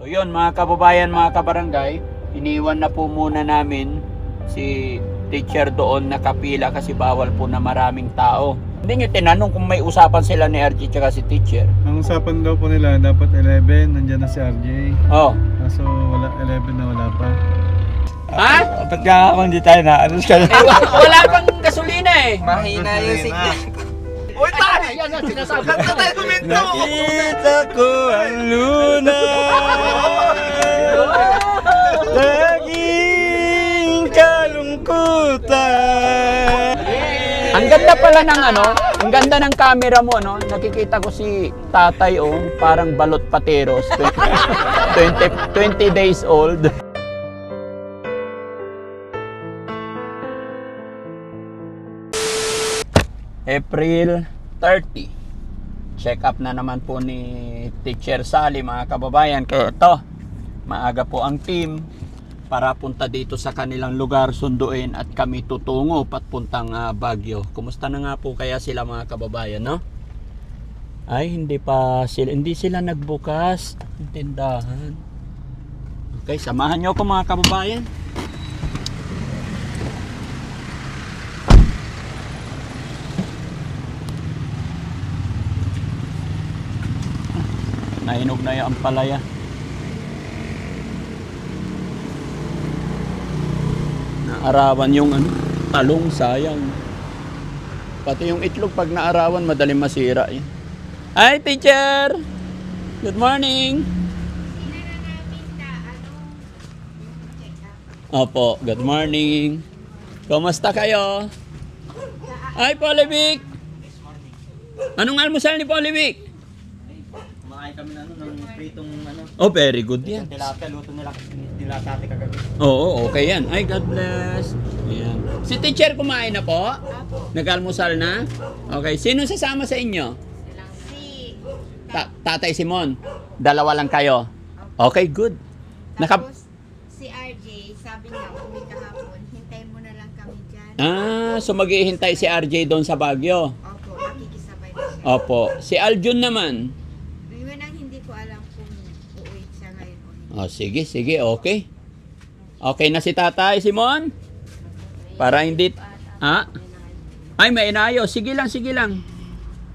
So yun mga kababayan, mga kabarangay, iniwan na po muna namin si teacher doon nakapila kasi bawal po na maraming tao. Hindi nyo tinanong kung may usapan sila ni RJ tsaka si teacher. Ang usapan daw po nila, dapat 11, nandiyan na si RJ. Oh. Kaso wala, 11 na wala pa. Ha? Ba't ka ako hindi tayo na? Ano ka na? Wala pang gasolina eh. Mahina yung signal. Uy, tayo! Yan ang sinasabi. Nakita ko ang luna. Laging kalungkutan. Ang ganda pala ng ang ganda ng camera mo, no? Nakikita ko si tatay, parang balot pateros. 20 days old. April 30. Check up na naman po ni Teacher Sally, mga kababayan. Kaya ito, maaga po ang team para punta dito sa kanilang lugar, sunduin at kami tutungo patpuntang Baguio. Kumusta na nga po kaya sila, mga kababayan, no? Ay, hindi sila nagbukas ng tindahan. Okay, samahan niyo ako, mga kababayan. Nahinog na yung ampalaya. Naarawan yung talong, sayang. Pati yung itlog pag naarawan madaling masira yan. Hi teacher! Good morning! Opo, good morning. Kumusta kayo? Hi Polivic! Anong almusal ni Polivic? Kumakain kami ng pritong Oh, very good yan. tilapia, luto nila sa atin kagabi. Oo, okay yan. Ay, God bless. Ayan. Si teacher kumain na po? Nag-almusal na? Okay. Sino sasama sa inyo? Si Tatay Simon. Dalawa lang kayo? Okay, good. Tapos si RJ, sabi niya, uwi kahapon, hintay mo na lang kami dyan. So maghihintay si RJ doon sa Baguio. Opo, makikisabay na siya. Opo. Si Aljun naman. Yun ang hindi ko alam kung uuwi siya ngayon o hindi. Oh, sige, okay. Okay na si Tatay Simon? Para hindi... Ay, may inayos. Sige lang.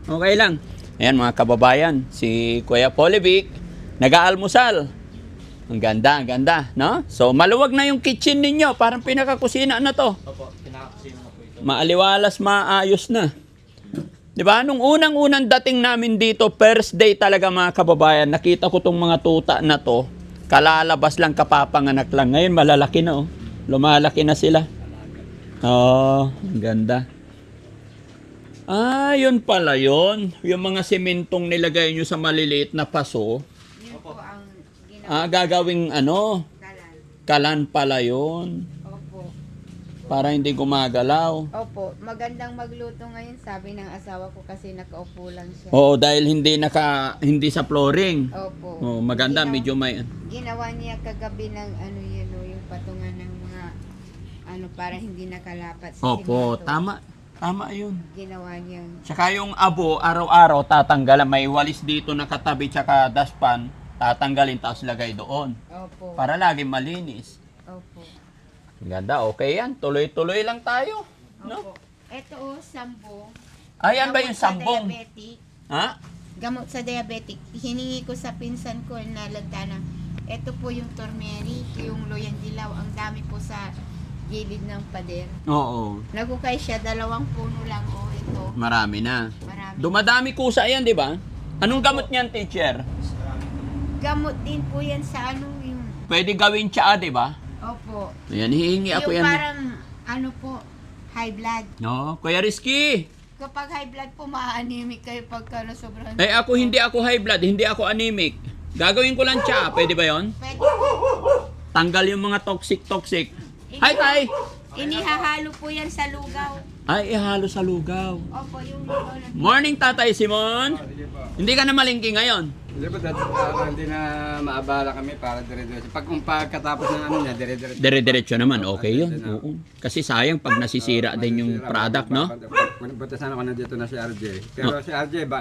Okay lang. Ayan mga kababayan, si Kuya Polivic, nag-aalmusal. Ang ganda, no? So, maluwag na yung kitchen ninyo. Parang pinakakusina na to. Opo, pinakakusina na po ito. Maaliwalas, maayos na. Diba? Nung unang-unang dating namin dito, first day talaga mga kababayan, nakita ko tong mga tuta na to. Kalalabas lang, kapapanganak lang. Ngayon, malalaki na, lumalaki na sila. Ang ganda. Yun pala yun. Yung mga sementong nilagay nyo sa maliliit na paso. Yun po ang ginawa Gagawing kalal. kalan pala yun. Opo. Para hindi gumagalaw. Opo, magandang magluto ngayon, sabi ng asawa ko kasi nakaupo lang siya. Oo, dahil hindi sa flooring. Opo. Maganda, Ginawa- medyo may... Ginawa niya kagabi ng yung patungan ng mga para hindi nakalapat sa Opo, simento. Tama yun. Ginawa niya. Tsaka yung abo, araw-araw tatanggalan. May walis dito na katabi tsaka dustpan. Tatanggalin tapos lagay doon. Opo. Para lagi malinis. Opo. Ganda, okay yan. Tuloy-tuloy lang tayo. No? Opo. Ito sambo. Ayan ba yung Gamot sa sambong? diabetic. Ha? Gamot sa diabetic. Hiningi ko sa pinsan ko na lagdana. Ito po yung turmeric, yung loyang dilaw. Ang dami po sa gilid ng pader. Oo. Nagukay siya, 2 puno lang. Ito. Marami na. Marami. Dumadami kusa yan, di ba? Anong gamot niyan, teacher? Gamot din po yan sa yung... Pwede gawin tsaa, di ba? Opo. Ayan, hihingi ako Yung yan. parang, po, high blood. No, Kuya Rizky. Kapag high blood po, ma-anemic kayo pagka sobrang... Ako hindi ako high blood, hindi ako anemic. Gagawin ko lang tsaa, pwede ba yon? Pwede po. Tanggal yung mga toxic. Hi, tay! Inihahalo po yan sa lugaw. Ay, ihalo sa lugaw. Opo, yung lugaw na... Morning, Tatay Simon. Hindi ka na malingki ngayon. Hindi ba hindi na maabala kami para dire-diretso. Pag pagkatapos ng niya, dire-diretso. Dire-diretso naman, okay yun. Oo. Kasi sayang pag nasisira din yung product, no? Punta sana ko na dito na si RJ. Pero si RJ,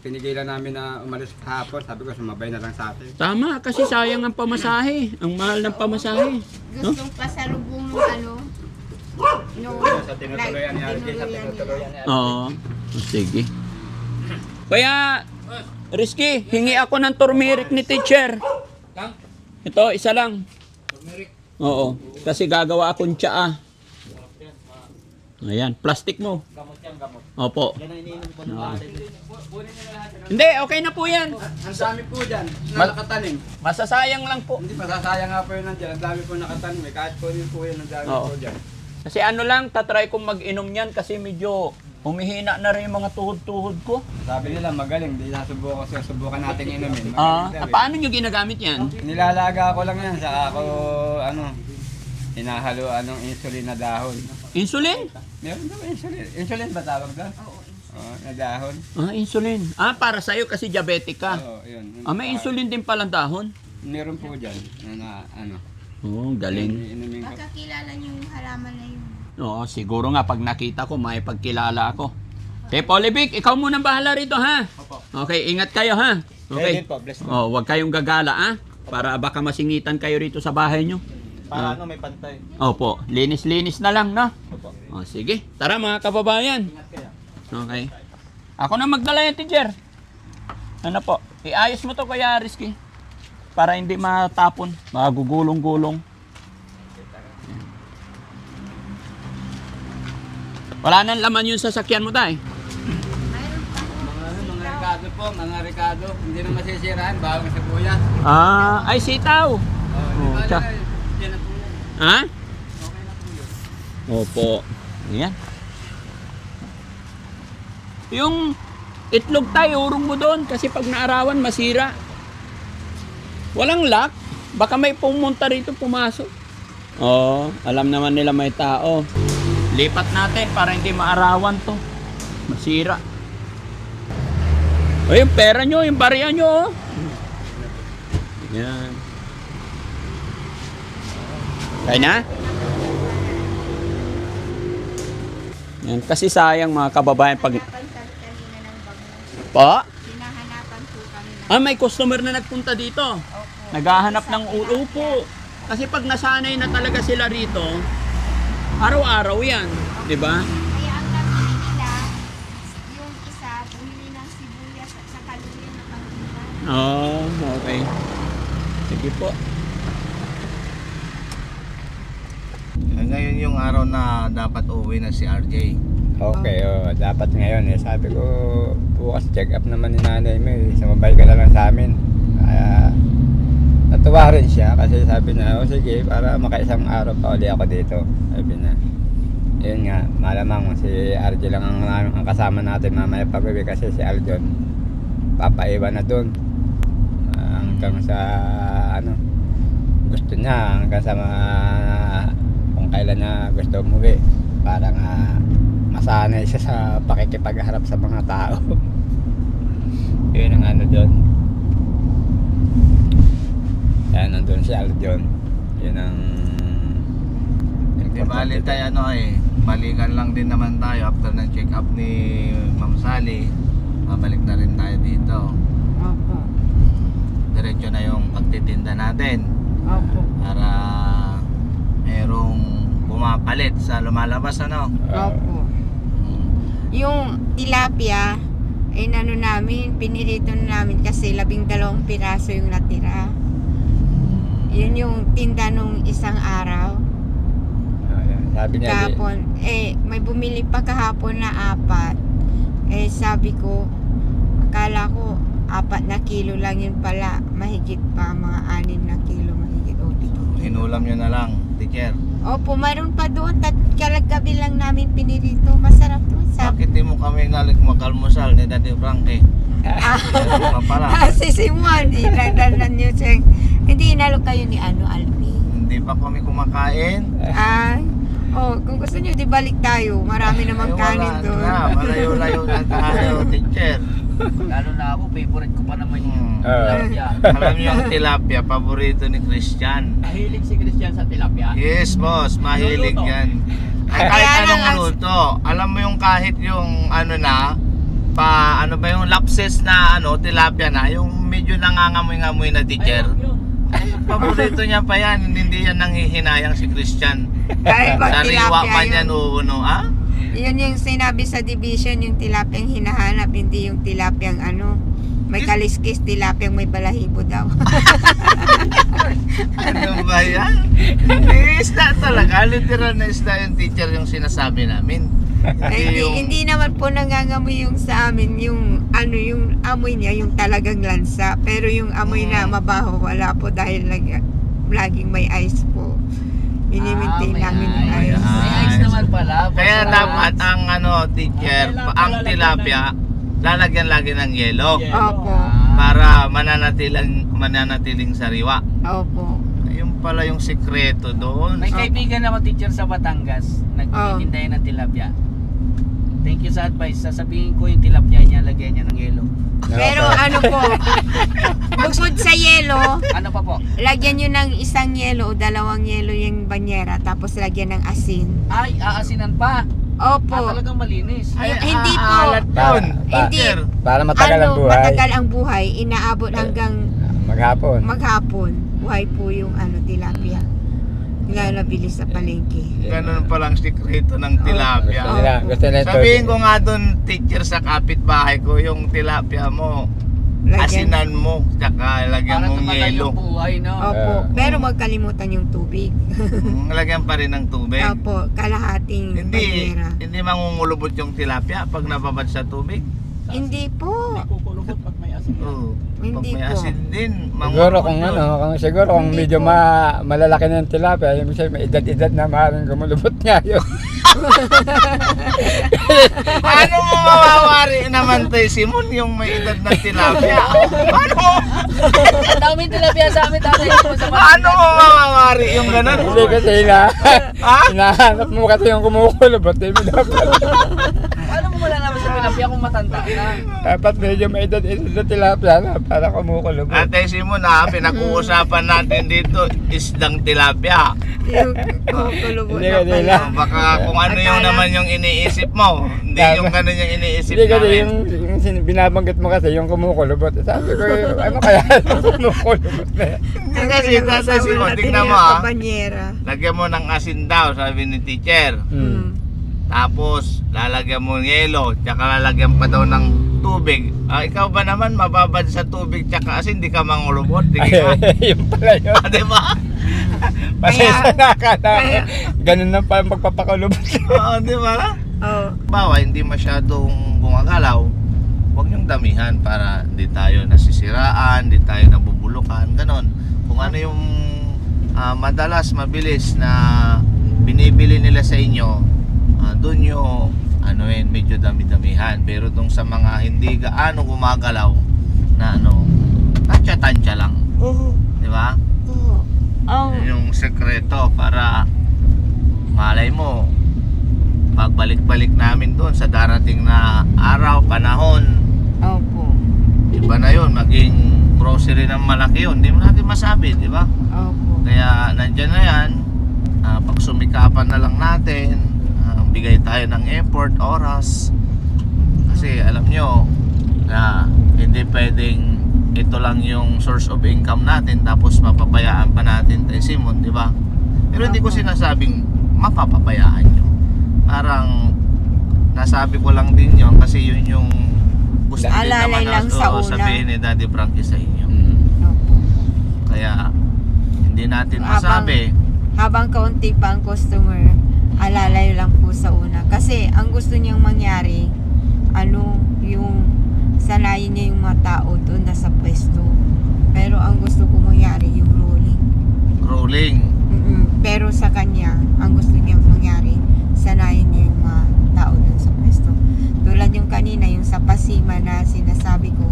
pinigilan namin na umalis kahapon. Sabi ko, sumabay na lang sa atin. Tama, kasi sayang ang pamasahe. Ang mahal ng pamasahe. No? Gustong pasalubong ng ano, no, Sa tinutuloyan ni RJ, sa tinutuloyan ni RJ. Oo. Sige. Kaya, Rizky, hingi ako ng turmeric ni teacher. Ito, isa lang. Oo. Kasi gagawa akong tsaa. Ayan, plastic mo. Gamot yan, gamot. Opo. Yan ang iniinom ko ng bata. Hindi, okay na po yan. Ang dami po dyan, na nakatanim. Masasayang lang po. Hindi, masasayang nga po yun nandiyan. Ang dami po nakatanim. Kahit po din po yun, ang dami Oo. po dyan. Kasi ano lang, tatry kong mag-inom yan kasi medyo humihina na rin yung mga tuhod-tuhod ko. Sabi nila magaling, di subukan natin inumin. Ah, Magaling daw eh. paano nyo ginagamit yan? Nilalaga ko lang yan, saka ako, hinahalo anong insulin na dahon. Insulin? Meron daw insulin. Insulin ba tawag doon? Oo, na dahon. Ah, insulin. Ah, para sa'yo kasi diabetic ka. Oo, yun. Ah, may insulin din palang dahon? Meron po dyan, na ano. Oo, galing. Inumin ko. makakilala niyo yung halaman na yun. Oo, siguro nga pag nakita ko, may pagkilala ako. Kay Polivic, ikaw muna bahala rito, ha? Okay, ingat kayo, ha? Okay. po, bless Oh, huwag kayong gagala, ha? Para baka masingitan kayo rito sa bahay nyo. Para ano, may pantay. Opo, linis-linis na lang, no? Opo. Oh, sige. Tara mga kababayan. Okay. Ako na magdala yung teacher. Ano po? Iayos mo to Kuya Rizky. Para hindi matapon. Magugulong-gulong. Wala nang laman yung sasakyan mo tay. Mayroon pa po. Mga Ricardo po, mga Ricardo. Hindi na masisiraan, bawang sibuyas. Ah, ay sitaw. Oh, tsa. Yan na po yan. Ha? Okay na po yun. Opo. Ayan. Yung itlog tayo, urong mo doon kasi pag naarawan, masira. Walang lock. Baka may pumunta rito, pumasok. Oo, alam naman nila may tao. Lipat natin para hindi maarawan to. Masira. O yung pera nyo, yung barya nyo. Oh. Yan. Kaya na? Yan. Kasi sayang mga kababayan pag... Hanapan kami kanina ng bangus. Pa? Hinahanapan po kami ng... Ah, may customer na nagpunta dito. Opo. Naghahanap ng upo. Kasi pag nasanay na talaga sila rito, araw-araw yan. Diba? Kaya ang nabili nila, yung isa, bumili ng sibuyas at saka luya na pangkitan. Oh, okay. Sige po. Ngayon yung araw na dapat uwi na si RJ. Okay, dapat ngayon eh. Sabi ko, bukas check up naman ni nanay mo eh. Sumabay ka na lang sa amin. Natuwa rin siya kasi sabi na, sige, para makaisang araw pa uli ako dito. Sabi na, yun nga, malamang si RJ lang ang kasama natin mamaya pag-uwi kasi si Aljon, papaiwan na dun. Hanggang sa, gusto niya, hanggang sa kung kailan niya gusto umuwi. Para nga masanay siya sa pakikipagharap sa mga tao. Yun ang doon. Kaya nandun si Aljon. Yun ang Di bali tayo balikan lang din naman tayo after ng check up ni Ma'am Sally. Babalik na rin tayo dito. Opo. Diretso na yung pagtitinda natin. Opo. Para merong pumapalit sa lumalabas Opo. Yung tilapia, pinirito na namin kasi 12 piraso yung natira. Yun yung tinda nung isang araw. sabi niya, Kahapon, may bumili pa kahapon na 4. Sabi ko, akala ko 4 na kilo lang yun pala. Mahigit pa, mga 6 na kilo mahigit. Inulam nyo na lang, teacher. Opo, mayroon pa doon. Kalagabi lang namin pinirito. Masarap doon. Bakit di mo kami makalmusal ni Daddy Frankie? Meron pa pala. Si Simon, inadalan niyo siya. Hindi inalo kayo ni Alpi. Hindi pa kami kumakain. Kung gusto niyo, di balik tayo. Marami namang kanin doon. Malayo-layo na tayo, teacher. Lalo na ako, favorite ko pa naman yung tilapia. Alam niyo yung tilapia, paborito ni Christian. Mahilig si Christian sa tilapia. Yes, boss, mahilig Luluto. yan. Ay, kahit Kaya anong lang, luto. Alam mo yung kahit yung ano ba yung lapses na tilapia na, yung medyo nangangamoy-ngamoy na teacher. Paborito niya pa yan, hindi yan nanghihinayang si Christian. Kahit pag Sariwa tilapia pa niyan, yun. Yun yung sinabi sa division, yung tilapyang hinahanap, hindi yung tilapyang may kaliskis, tilapyang may balahibo daw. Ano ba yan? Hindi, isda talaga. Literal na isda yung teacher yung sinasabi namin. Hindi naman po nangangamoy yung sa amin, yung amoy niya, yung talagang lansa. Pero yung amoy na mabaho, wala po dahil laging may ice po. Inimintay namin yung May ice. ice naman pala. Kaya Basta- dapat ang teacher, ang tilapia, lalagyan lagi ng yelo Opo. para mananatiling sariwa. Opo. Yung pala yung sikreto doon. May kaibigan ako teacher sa Batangas, nagtitinda yan ng tilapia. Thank you sa advice. Sasabihin ko yung tilapia niya, lagyan niya ng yelo. Pero po, bukod sa yelo, Ano pa po? lagyan nyo ng isang yelo o dalawang yelo yung banyera, tapos lagyan ng asin. Ay, aasinan pa. Opo. Talagang malinis. Hindi po. Aalat yun. Hindi. Teacher. Para matagal ang buhay. Matagal ang buhay, inaabot hanggang Maghapon. maghapon. Buhay po yung tilapia. Nabili sa palengke. Ganun palang sikreto ng tilapia. Oo. Gusto nila ito. Sabihin ko nga doon, teacher, sa kapitbahay ko, yung tilapia mo, Lagyan. asinan mo, tsaka lagyan Para mong tumagal yelo. yung buhay, no? Opo. Pero magkalimutan yung tubig. Lagyan pa rin ng tubig. Opo. Kalahating Hindi, banyera. hindi mangungulubot yung tilapia pag nababad sa tubig. Hindi po. Kukulubot pag may asin. Oo. Pag Hindi may po. asin din, Siguro kung yun. siguro kung Hindi medyo po. malalaki na yung tilapia, yung siya may edad-edad na maaaring gumulubot nga yun. Ano mo mawawari naman tayo, Simon, yung may edad na tilapia? Ano? Ang daming tilapia sa amin dati. Ano mo mawawari yung ganun? Hindi kasi Ha? hinahanap mo kasi yung kumukulubot. Paano mo malalaman sa tilapia kung matanda na? Dapat medyo may edad-edad na tilapia na para kumukulubot. Ate Simon, pinag-uusapan natin dito isdang tilapia. Yung kulubot Hindi, na hindi pala. lang. Baka kung ano yung Akala- naman yung iniisip mo. Hindi yung ganun yung iniisip Hindi kasi namin. yung binabanggit mo kasi yung kumukulubot. Sabi ko, ano kaya yung kumukulubot na yan? Hindi kasi, Ate Simon, tingnan mo Banyera. Lagyan mo ng asin daw, sabi ni teacher. Hmm. Tapos, lalagyan mo ng yelo, tsaka lalagyan pa daw ng tubig. Ikaw ba naman, mababad sa tubig tsaka asin, di ka mangulubot, di ka? Yung pala yun. Diba? Pasensya na akala ko. Ganun na pa ang pagpapakulubot. Oo, di ba? Oh. Bawa, hindi masyadong gumagalaw, huwag niyong damihan para hindi tayo nasisiraan, hindi tayo nabubulukan, ganon. Kung ano yung madalas, mabilis na binibili nila sa inyo, doon nyo medyo dami-damihan. Pero tong sa mga hindi gaano gumagalaw na tansya-tansya lang, di ba? Oh. Yun yung sekreto para malay mo pagbalik-balik namin doon sa darating na araw, panahon, Opo. iba na yun, maging grocery ng malaki yun, hindi mo natin masabi, di ba? Opo. Kaya nandyan na yan, pagsumikapan na lang natin, bigay tayo ng effort, oras, kasi alam nyo na hindi pwedeng ito lang yung source of income natin tapos mapabayaan pa natin tayo, Simon, di ba? Pero hindi ko sinasabing mapapapayaan nyo, parang nasabi ko lang din yun kasi yun yung gusto din Alalay naman lang sa una. sabihin ni Daddy Frankie sa inyo. Opo. Kaya hindi natin masabi. Habang kaunti pa ang customer, alalayo lang po sa una. Kasi ang gusto niyang mangyari, yung sanayin niya yung mga tao doon na sa pwesto. Pero ang gusto ko mangyari, yung rolling. Rolling. Pero sa kanya, ang gusto niyang mangyari, sanayin niya yung mga tao doon sa pwesto. Tulad yung kanina, yung sa Pasima na sinasabi ko,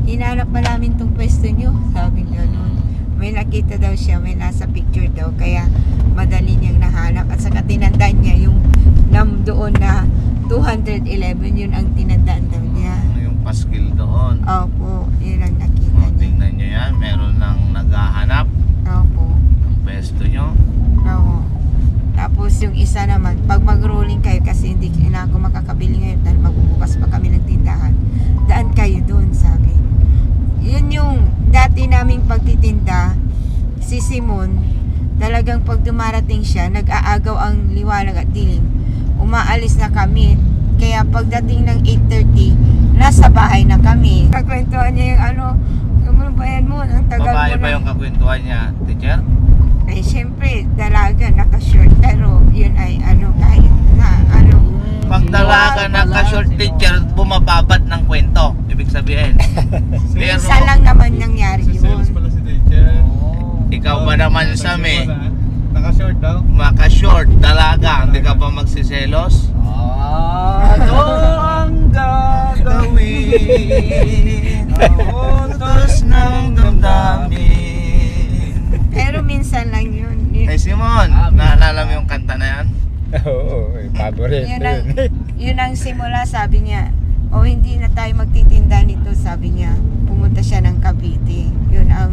hinanap pa namin tong pwesto niyo. Sabi niya noon. May nakita daw siya, may nasa picture daw, kaya madali niyang nahanap. At saka tinandaan niya yung doon na 211, yun ang tinandaan daw niya. Yung paskil doon. Opo, yun ang nakita niya. Tingnan nyo yan, meron nang naghahanap Opo. ng pwesto nyo. Oo. Tapos yung isa naman, pag mag-roll patrolling kayo kasi hindi na ako makakabili ngayon dahil magbubukas pa kami ng tindahan. Daan kayo doon, sabi. Yun yung dati naming pagtitinda, si Simon, talagang pag dumarating siya, nag-aagaw ang liwanag at dilim. Umaalis na kami. Kaya pagdating ng 8:30, nasa bahay na kami. Kakwentuhan niya yung ano bayan mo, ang tagal Babae mo ba na. yung kakwentuhan niya, teacher? Ay, syempre, dalaga, naka-short. Pero, yun ay, kahit na, Pag dalaga naka-short, teacher, bumababat ng kwento. Ibig sabihin. Pero, minsan lang naman nangyari Selos yun. pala si teacher. ikaw ba naman Sami? Naka-short daw. Maka-short, dalaga, hindi ka ba magsiselos? Ano ang gagawin? Utos ng damdamin. Pero minsan lang yun. Hey Simon, naalala mo yung kanta na yan? Oo, paborito Yun ang simula, sabi niya. O hindi na tayo magtitinda nito, sabi niya. Pumunta siya ng Cavite. Yun ang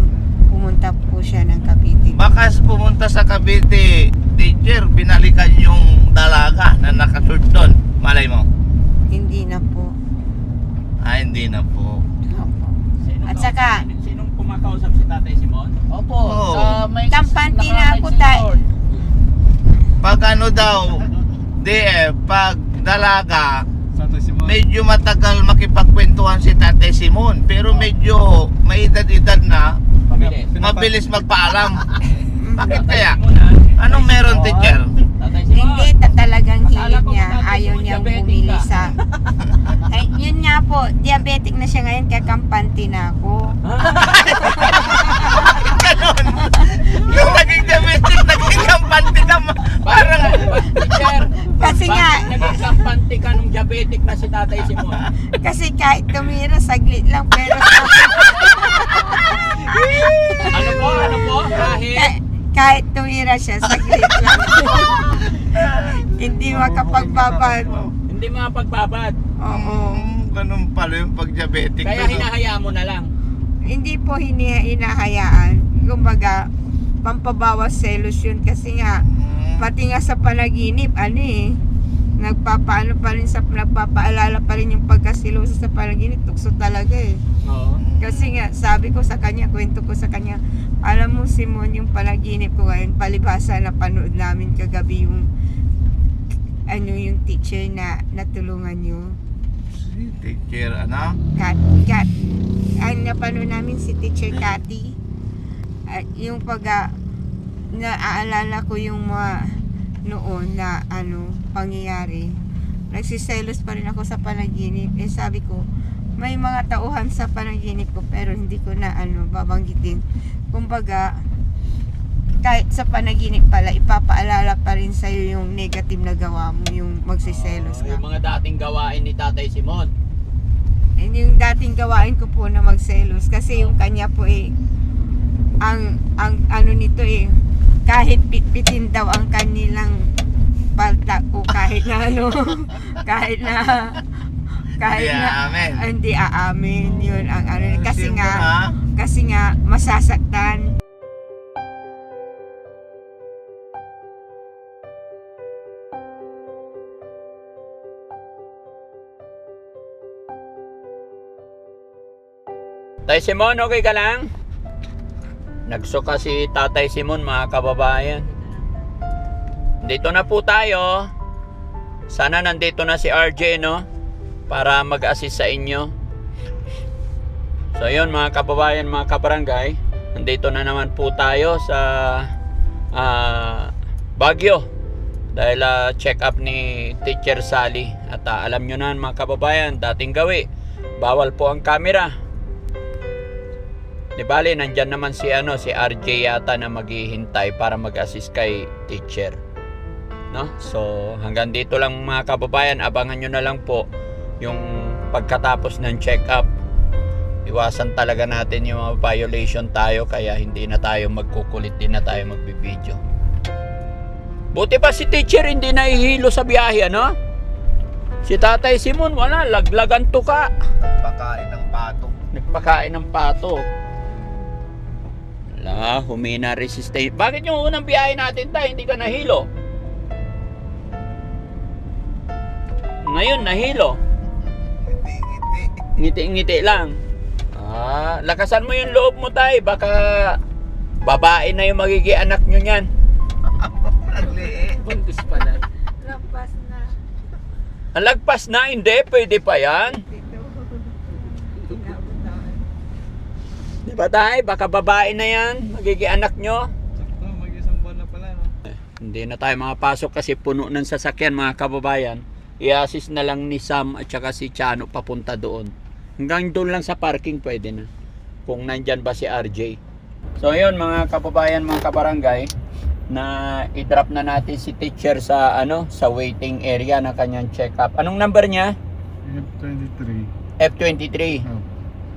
pumunta po siya ng Cavite. Baka pumunta sa Cavite, teacher, binalikan yung dalaga na nakashort doon. Malay mo? Hindi na po. Hindi na po. Opo. Sino At to? saka- Sinong kumakausap si Tatay Simon? Opo, Oo. sa may Tampante na ako, naka-Mexico. Pag ano daw, pag dalaga, Sa Simon. medyo matagal makipagkwentuhan si Tatay Simon. Pero medyo may edad-edad na, Pabilis. mabilis magpaalam. Bakit Tatay kaya? Simon, Anong meron, teacher? Tatay Simon. Hindi, talagang Akala hilig ko niya. Tatay Ayaw Simon, niyang diabetic bumili ka. sa... Ay, yun nga po, diabetic na siya ngayon, kaya kampante na ako. Ganon. Yung naging diabetic, naging kampante ka. Parang, Teacher, Kasi nga, bakit naging kampante ka nung diabetic na si Tatay Simon? kasi kahit tumira, saglit lang, pero Ano po? kahit tumira siya, saglit lang. Hindi makapagbabad. Hindi makapagbabad. Oo. ganun pala yung pag-diabetic. Kaya hinahayaan mo na lang. Hindi po hinahayaan. Kumbaga, pampabawas selos yun kasi nga, pati nga sa panaginip, nagpapaalala pa rin yung pagkasiloso sa panaginip, tukso talaga eh. Oo. Kasi nga, sabi ko sa kanya, kwento ko sa kanya, alam mo Simon, yung panaginip ko ngayon, palibhasa na panood namin kagabi yung yung teacher na natulungan nyo. Teacher, ano? Kat, ang napanood namin si Teacher Cathy. At yung naaalala ko yung mga noon na pangyayari. Nagsiselos pa rin ako sa panaginip. Sabi ko, may mga tauhan sa panaginip ko pero hindi ko na babanggitin. Kumbaga, kahit sa panaginip pala, ipapaalala pa rin sa'yo yung negative na gawa mo, yung magsiselos ka. Yung mga dating gawain ni Tatay Simon. And yung dating gawain ko po na magselos kasi yung kanya po ang nito kahit pitpitin daw ang kanilang palta o kahit na Hindi aamin. hindi aamin yun ang kasi Simon, nga masasaktan. Tay Simon, okay ka lang? Nagsuka si Tatay Simon, mga kababayan. Dito na po tayo. Sana nandito na si RJ, no? Para mag-assist sa inyo. So yun, mga kababayan, mga kabarangay. Nandito na naman po tayo sa Baguio. Dahil check up ni Teacher Sally. At alam nyo na mga kababayan, dating gawi, bawal po ang camera. Di bali, nandyan naman si RJ yata na maghihintay para mag-assist kay teacher. No? So, hanggang dito lang mga kababayan, abangan nyo na lang po yung pagkatapos ng check-up. Iwasan talaga natin yung mga violation tayo, kaya hindi na tayo magkukulit, din na tayo magbibideo. Buti pa si teacher hindi nahihilo sa biyahe, ano? Si Tatay Simon, wala, laglagan to ka. Pagkain ng pato. Nagpakain ng pato. Wala, humina resistance. Bakit yung unang biyahe natin tayo, hindi ka nahilo? Ngayon, nahilo. Ngiti-ngiti lang. Lakasan mo yung loob mo, tay. Baka babae na yung magiging anak nyo niyan. Buntis pa na. Lampas na. Lagpas na, hindi. Pwede pa yan. Di ba, tay? Baka babae na yan. Magiging anak nyo. Sakto, mag-isang buwan na pala, no? Hindi na tayo makapasok kasi puno ng sasakyan, mga kababayan. I-assist na lang ni Sam at saka si Chano papunta doon. Hanggang doon lang sa parking pwede na. Kung nandyan ba si RJ. So yun mga kababayan, mga kabarangay, na i-drop na natin si teacher sa sa waiting area ng kanyang check-up. Anong number niya? F23. F23. Oh.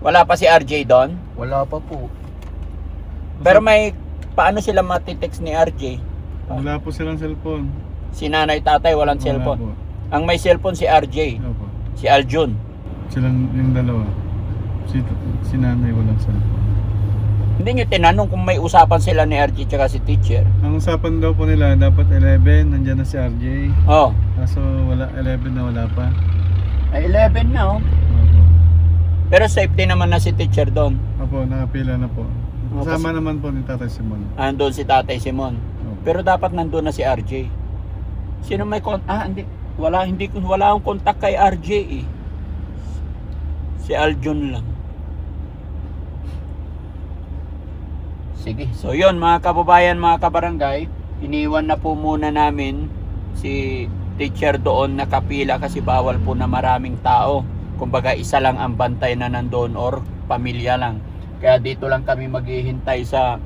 Wala pa si RJ doon? Wala pa po. Pero may paano sila matitext ni RJ? Wala po silang cellphone. Si nanay tatay walang Wala cellphone. po. Ang may cellphone si RJ, Opo. si Aljun. Silang yung dalawa. Si nanay walang cellphone. Hindi nyo tinanong kung may usapan sila ni RJ tsaka si teacher. Ang usapan daw po nila, dapat 11, nandyan na si RJ. Oh, Kaso wala, 11 na wala pa. ay 11 na oh. Opo. Pero safety naman na si teacher doon. Opo, nakapila na po. Opo. Kasama naman po ni Tatay Simon. Andun si Tatay Simon. Opo. Pero dapat nandun na si RJ. Sino may hindi. Wala akong contact kay RJ eh. Si Aljun lang. Sige. So yun mga kababayan, mga kabarangay, iniwan na po muna namin si teacher doon nakapila kasi bawal po na maraming tao. Kumbaga isa lang ang bantay na nandoon or pamilya lang. Kaya dito lang kami maghihintay sa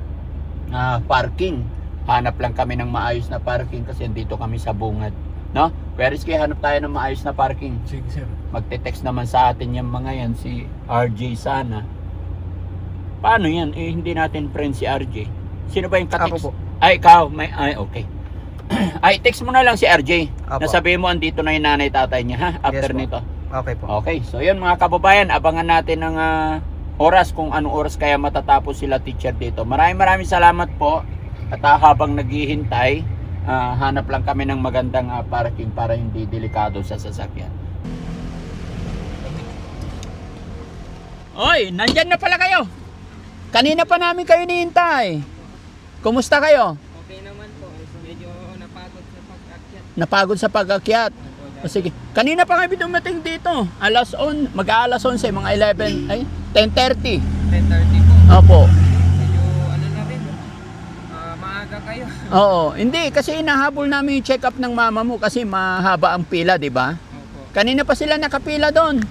parking. Hanap lang kami ng maayos na parking kasi dito kami sa bungad. No? Pero Rizky, hanap tayo ng maayos na parking. Sige, sir. Magte-text naman sa atin yung mga yan, si RJ sana. Paano yan? Eh, hindi natin friend si RJ. Sino ba yung ka-text? Ako po. Ay, ikaw. Ay, okay. Ay, text mo na lang si RJ. Apo. Nasabihin mo, andito na yung nanay tatay niya, ha? After Yes, po. nito. Okay po. Okay, so yun mga kababayan, abangan natin ng oras kung anong oras kaya matatapos sila teacher dito. Maraming salamat po. At habang naghihintay, hanap lang kami ng magandang parking para hindi delikado sa sasakyan. Oy, nandyan na pala kayo. Kanina pa namin kayo nihintay. Kumusta kayo? Okay naman po. Medyo napagod sa pag-akyat. Napagod sa pag-akyat. O sige, kanina pa kami dumating dito. Mag-aalas 11, mga 11, ay 10:30. 10:30 po. Opo. Medyo ano na rin. Maaga kayo. Oo, hindi kasi inahabol namin yung check-up ng mama mo kasi mahaba ang pila, di ba? Opo. Kanina pa sila nakapila doon.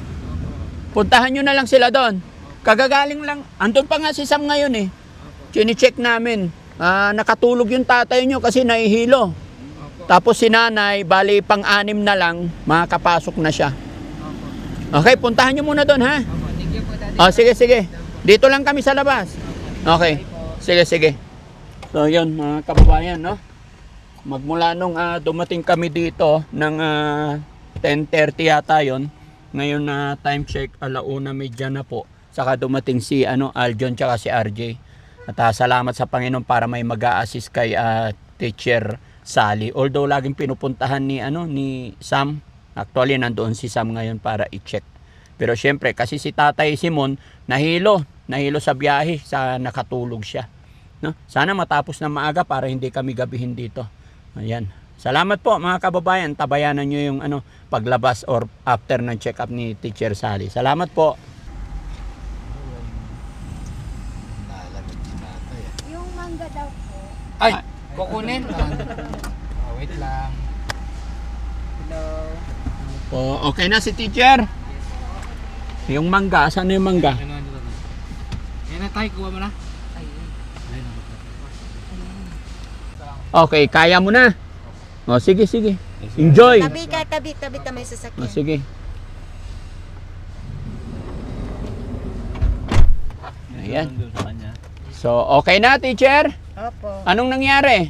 Puntahan nyo na lang sila doon. Kagagaling lang. Andun pa nga si Sam ngayon eh. Chine-check namin. Nakatulog yung tatay nyo kasi nahihilo. Tapos si nanay, bali pang-anim na lang, makakapasok na siya. Okay, puntahan nyo muna doon ha. Opo. Thank you po, Daddy. Oh, sige. Dito lang kami sa labas. Okay. Sige. So, yun mga kababayan, no? Magmula nung dumating kami dito ng 10:30 yata yun. Ngayon na time check, 1:30 na po. Saka dumating si Aljon tsaka si RJ. At salamat sa Panginoon para may mag-a-assist kay teacher Sally. Although laging pinupuntahan ni Sam. Actually nandoon si Sam ngayon para i-check. Pero syempre kasi si Tatay Simon nahilo sa biyahe, sa nakatulog siya. No? Sana matapos na maaga para hindi kami gabihin dito. Ayan. Salamat po mga kababayan. Tabayanan nyo yung paglabas or after ng check-up ni Teacher Sally. Salamat po. Yung mangga daw po. Ay, kukunin. Wait lang. Hello. Oh, okay na si Teacher. Yung mangga, saan na yung mangga? Yan na tayo, kuha mo na. Okay, kaya mo na. O, sige. Enjoy. Tabi ka, tabi may sasakyan. O, sige. Ayan. So, okay na, Teacher? Opo. Anong nangyari?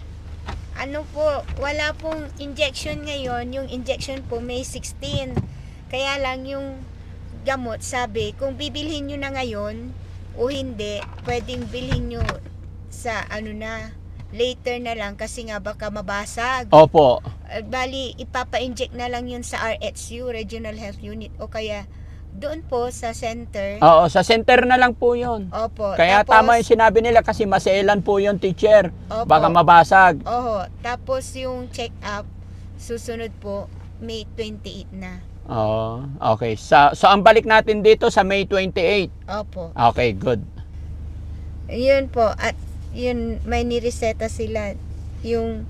Ano po, wala pong injection ngayon. Yung injection po May 16. Kaya lang yung gamot, sabi, kung bibilhin nyo na ngayon o hindi, pwedeng bilhin nyo sa later na lang kasi nga baka mabasag. Opo. Bali, ipapa-inject na lang yun sa RHU, Regional Health Unit, o kaya doon po sa center. Oo, sa center na lang po yun. Opo. Kaya tapos, tama yung sinabi nila kasi maselan po yung teacher. Opo. Baka mabasag. Oho. Tapos yung check-up, susunod po, May 28 na. Oo, okay. So ang balik natin dito sa May 28. Opo. Okay, good. Yun po. At yun, may nireseta sila. Yung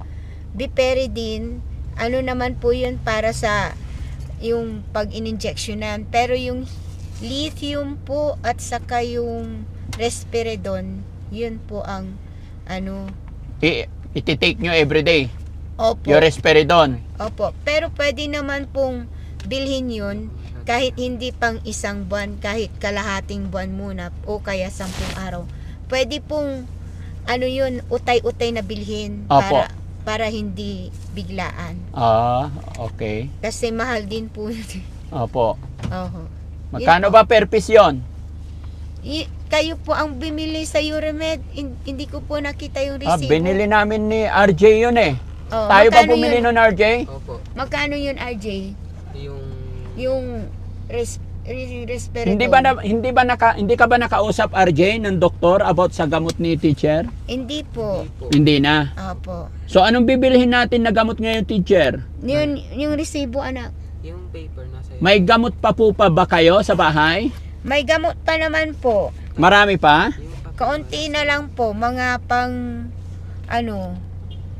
Biperidine, ano naman po yun para sa yung pag-in-injectionan. Pero yung lithium po at saka yung Risperidone, yun po ang ano. Iti-take nyo everyday. Opo. Yung Risperidone. Opo. Pero pwede naman pong bilhin yun kahit hindi pang isang buwan, kahit kalahating buwan muna o kaya 10 araw. Pwede pong ano yun, utay-utay na bilhin Opo. para hindi biglaan. Okay. Kasi mahal din po yun. Opo. Oho. Magkano ba per piece yun? Kayo po ang bimili sa Uramed. Hindi ko po nakita yung resibo. Binili namin ni RJ yun eh. Oh, Tayo ba magkano bumili yun? nun, RJ? Opo. Magkano yun, RJ? Yung Risperidone. Hindi ka ba nakausap RJ ng doktor about sa gamot ni teacher? Hindi po. Hindi na. Opo. So anong bibilihin natin na gamot ngayon, teacher? Yung resibo, anak. Yung paper nasa iyo. May gamot pa po pa ba kayo sa bahay? May gamot pa naman po. Marami pa? Kaunti na lang po. Mga pang ano.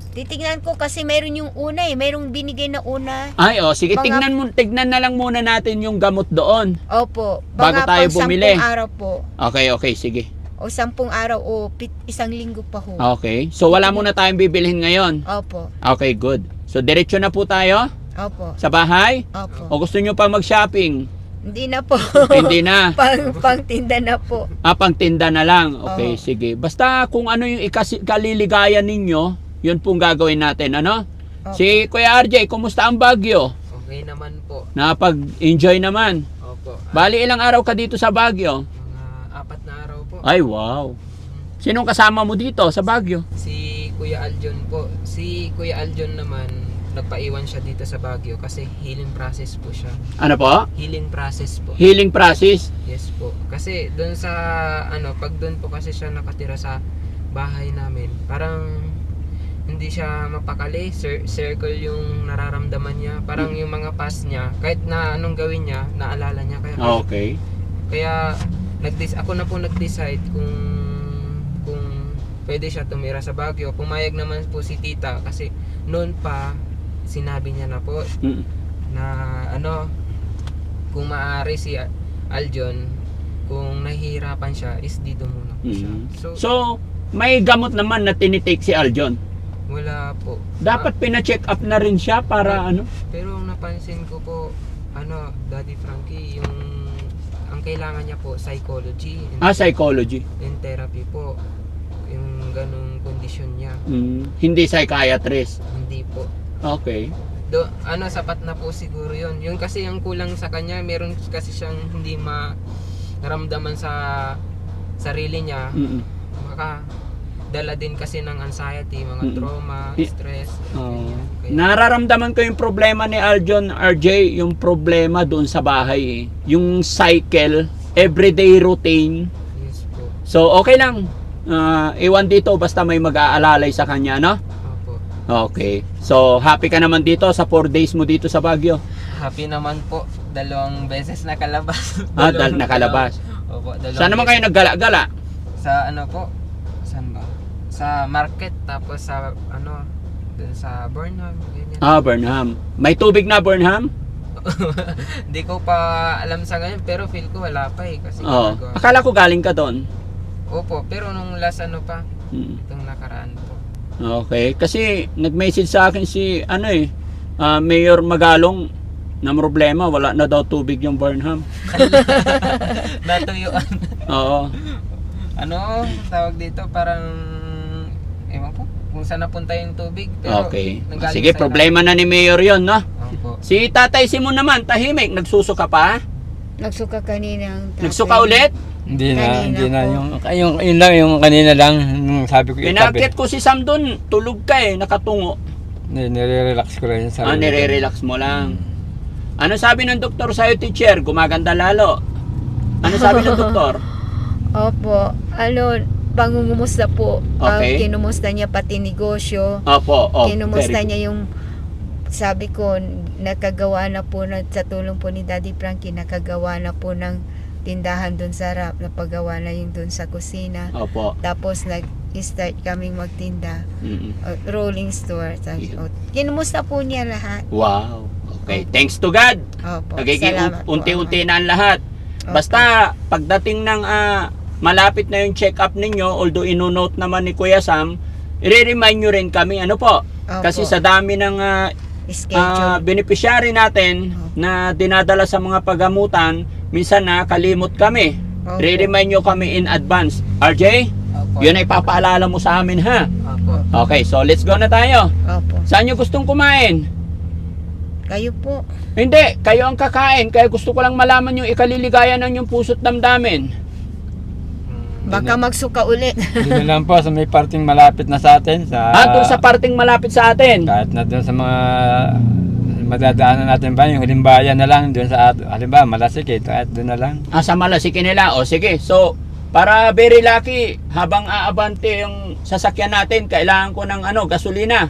Titignan ko kasi meron yung una eh. Merong binigay na una. Ay, sige, Mga- tignan na lang muna natin yung gamot doon. Opo. Bago Mga tayo pang bumili. 10 araw po. Okay, sige. O 10 araw o isang linggo pa ho. Okay. So wala muna tayong bibilihin ngayon. Opo. Okay, good. So diretso na po tayo Opo. sa bahay? Opo. O gusto nyo pa mag-shopping? Hindi na po. Hindi na. pang tinda na po. Pangtinda na lang. Okay, Oo. sige. Basta kung ano yung kaliligayan ninyo, yun pong gagawin natin, ano? Opo. Si Kuya RJ, kumusta ang Baguio? Okay naman po. Nakapag-enjoy naman. Opo. Bali, ilang araw ka dito sa Baguio? Mga 4 na araw po. Ay, wow. Sinong kasama mo dito sa Baguio? Si Kuya Aljon po. Si Kuya Aljon naman, nagpaiwan siya dito sa Baguio kasi healing process po siya. Ano po? Healing process po. Healing process? Yes po. Kasi doon sa pag doon po kasi siya nakatira sa bahay namin, parang hindi siya mapakali, circle yung nararamdaman niya. Parang yung mga past niya, kahit na anong gawin niya, naalala niya. Okay. Kaya ako na po nag-decide kung pwede siya tumira sa Baguio. Pumayag naman po si tita kasi noon pa sinabi niya na po Mm. na kung maaari si Aljon, kung nahihirapan siya is dito muna po siya. So, may gamot naman na tinitake si Aljon. Wala po. Dapat pina-check up na rin siya para ano? Pero ang napansin ko po, Daddy Frankie, ang kailangan niya po psychology Psychology. and therapy po. Yung ganung kondisyon niya. Hindi psychiatrist. Hindi po. Okay. Sapat na po siguro yun. Yung kasi yung kulang sa kanya, meron kasi siyang hindi maramdaman sa sarili niya. Maka dala din kasi ng anxiety, mga trauma, stress. ganyan. Kaya, Nararamdaman ko yung problema ni Aljon, RJ, yung problema doon sa bahay eh. Yung cycle, everyday routine. yes po. So, okay lang. Iwan dito basta may mag-aalalay sa kanya, no? Opo. Okay. So, happy ka naman dito sa 4 days mo dito sa Baguio? Happy naman po. 2 beses nakalabas. Nakalabas. Opo, 2 Saan naman kayo naggala-gala? Sa po? Saan ba? Sa market, tapos sa dun sa Burnham, ganyan. Burnham. May tubig na Burnham? Hindi ko pa alam sa ngayon, pero feel ko wala pa eh. Kasi Oo. ginagawa. Akala ko galing ka doon. Opo, pero nung last pa, Mm. itong nakaraan po. Okay. Kasi nag-message sa akin si Mayor Magalong na problema, wala na daw tubig yung Burnham. Natuyuan. Oo. Tawag dito, parang ewan ko kung saan napunta yung tubig. Pero Okay. nanggaling Sige, sa problema na ni Mayor yon, no? Opo. Si Tatay Simon naman, tahimik, nagsusuka pa? Nagsuka kanina ang tatay. Nagsuka ulit? Hindi Kanina na. po. Yun lang, yung kanina lang. Sabi ko, Pinakit ko si Sam doon, tulog ka nakatutungo. Nire-relax ko lang yung sarili. Nire-relax mo lang. Ano sabi ng doktor sa'yo, teacher? Gumaganda lalo. Ano sabi ng doktor? Opo, pangungumusta po. Okay. Kinumusta niya pati negosyo. Opo, Kinumusta niya yung, sabi ko, nakagawa na po sa tulong po ni Daddy Frankie, nakagawa na po ng tindahan doon sa harap, napagawa na yung doon sa kusina. Opo. Tapos nag-start kaming magtinda. Mm-mm. Rolling store. Kinumusta po niya lahat. Wow. Okay, thanks to God. Opo, Nagiging salamat po, unti-unti na ang lahat. Basta pagdating ng malapit na yung check-up ninyo, although ino-note naman ni Kuya Sam, i-remind nyo rin kami, ano po? Opo. Kasi sa dami ng Schedule. beneficiary natin na dinadala sa mga pagamutan, minsan kalimot kami. Opo. Re-remind nyo kami in advance. RJ, Opo. yun ay papaalala mo sa amin, ha? Opo. Okay, so let's go na tayo. Opo. Saan nyo gustong kumain? Kayo po. Hindi, kayo ang kakain. Kaya gusto ko lang malaman yung ikaliligaya ng yung puso't damdamin. Baka magsuka ulit. Dito lang po sa may parting malapit na sa atin. Doon sa parting malapit sa atin. Kahit na doon sa mga madadaanan natin ba, yung huling bayan na lang, doon sa, halimbawa, Malasik, kahit doon na lang. Sa Malasiki nila. O sige, so para very lucky, habang aabante yung sasakyan natin, kailangan ko ng gasolina.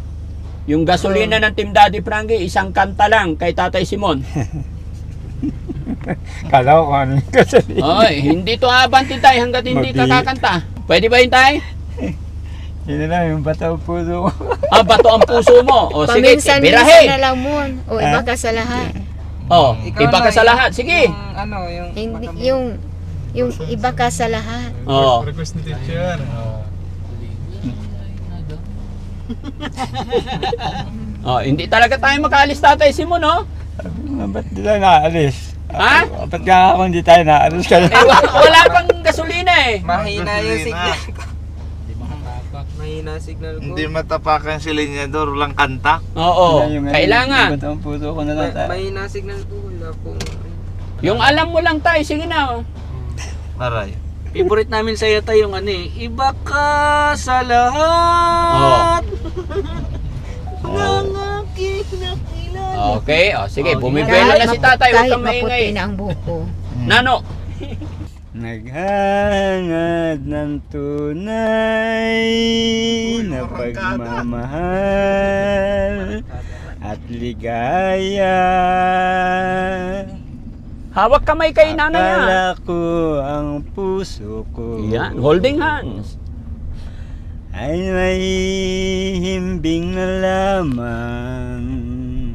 Yung gasolina ng Team Daddy Frankie, isang kanta lang kay Tatay Simon. Kala ko kung ano yung gasolina. Oy, hindi to aabante tayo hanggat hindi ka kakanta. Pwede ba yun tayo? Yun na lang, yung bataw puso ko. Bato ang puso mo. O sige, Paminsan-minsan birahe. na lang mo. O iba ka sa lahat. O, Ikaw iba na, ka sa lahat. Sige. Yung iba ka sa lahat. O. Request ni teacher. Hindi talaga tayo makaalis, Tatay Simon, no? Ba't di tayo naalis? Ha? Ba't nga ako hindi tayo naalis ka Wala pang gasolina eh. Mahina yung Hindi signal ko. Mahina signal ko. Hindi matapakan si Lenyador, walang kanta. Oo, kailangan. Yung bataw puso ko na lang tayo. Mahina signal ko. Wala po. Yung alam mo lang tayo, sige na. Aray. Favorite namin sa iyo tayo yung iba ka sa lahat. Ng aking nakilala. Okay, sige, Oh, bumibelo na si tatay, huwag Kahit kang maputi maingay. na ang buhok ko. Nano, Naghangad ng tunay na pagmamahal at ligaya. hawak kamay kay nanay ha. Akala ko ang puso ko Yan, holding hands. ay may himbing na lamang.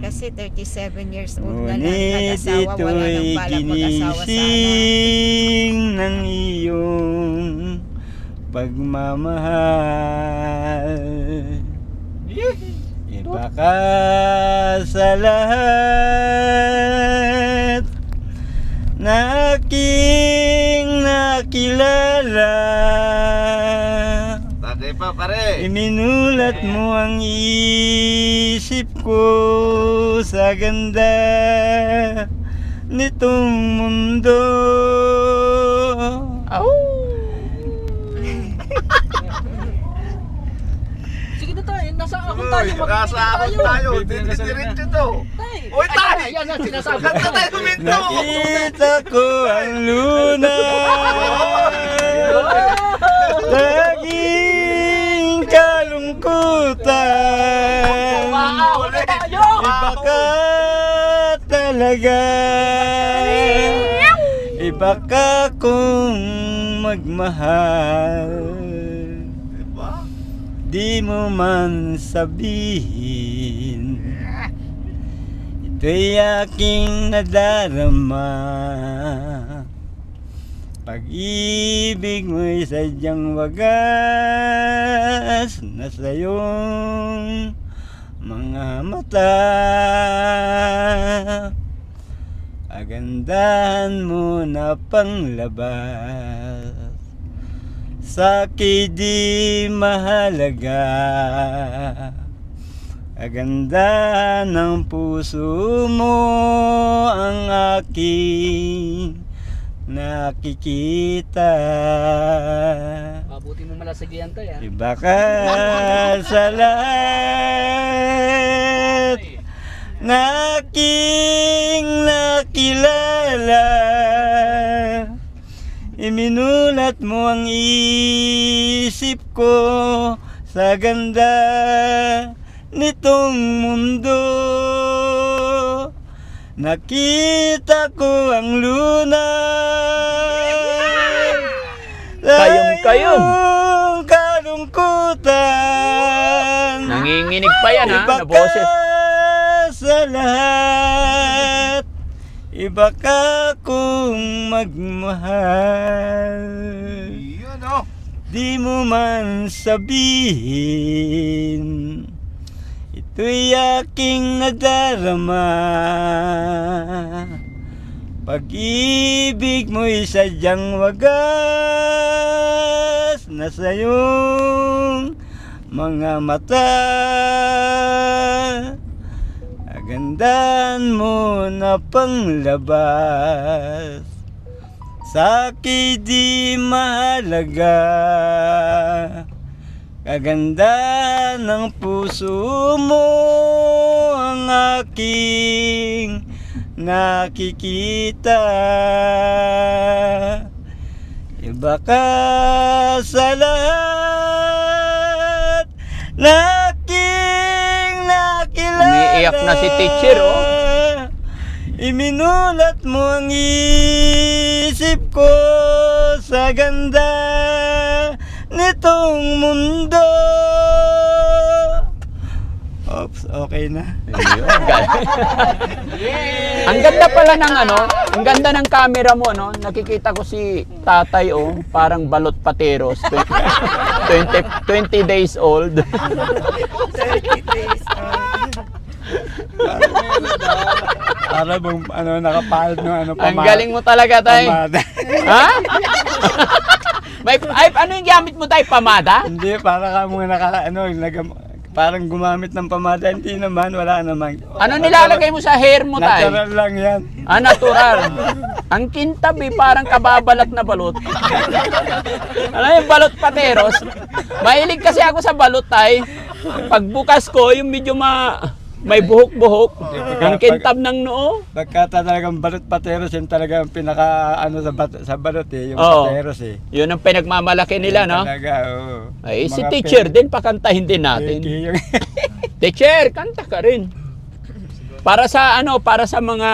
Kasi 37 years old na lang Ngunit nag-asawa, wala nang ito'y balak mag-asawa sana. ginising ng iyong pagmamahal. Iba ka sa lahat na aking nakilala. Tagay pa pare. Iminulat mo ang isip ko sa ganda nitong mundo. Sige na tayo, nasa ako Uy, tayo. nakasaakot tayo. Diretso to. Uy, tayo! Yan ang sinasabi. Kanta tayo kuminto! Nakita ko ang luna laging kalungkutan. Iba ka talaga. Iba ka kung magmahal. Di mo man sabihin, ito'y aking nadarama. Pag-ibig mo'y sadyang wagas na sa'yong mga mata. Kagandahan mo na panglabas sa'kin di mahalaga. Kaganda ng puso mo ang aking nakikita. Mabuti mo malasagihan tayo. Iba ka sa lahat na aking nakilala. Iminulat mo ang isip ko sa ganda nitong mundo. Nakita ko ang lunas sa Kayong-kayong. iyong kalungkutan. Nanginginig pa yan ha, Iba na boses. ka sa lahat, iba ka kung magmahal. Yun oh. Di mo man sabihin, ito'y aking nadarama. Pag-ibig mo'y sadyang wagas na sa'yong mga mata. Kagandahan mo na panglabas, sa'kin di mahalaga. Kaganda ng puso mo ang aking nakikita. Iba ka sa lahat na aking nakilala. Umiiyak na si teacher, oh. Iminulat mo ang isip ko sa ganda nitong mundo. Oops, okay na. Ayun, ang ganda pala ng ano, ang ganda ng camera mo, no? Nakikita ko si tatay, oh, parang balot pateros. 20 days old. 30 days old. Para bang ano, nakapalad ng ano pa. Ang galing mo talaga, tay. Pamada. Ha? Ano yung gamit mo, tay? Pamada? Hindi, para ka mga parang gumamit ng pamada. Hindi naman, wala naman. Ano nilalagay mo sa hair mo, tay? Natural lang yan. Ah, natural. Ang kintab, eh, parang kababalat na balot. Ano yung balot pateros? Mahilig kasi ako sa balot, tay. Pagbukas ko, yung medyo may buhok-buhok. Ang kintab ng noo. Pagka talagang balot pateros, yun talaga ang pinaka ano sa balot eh, yung Oo. pateros eh. Yun ang pinagmamalaki nila, no? Talaga, oo. Ay, si Mga teacher din, pakantahin din natin. yung Teacher, kanta ka rin. Para sa mga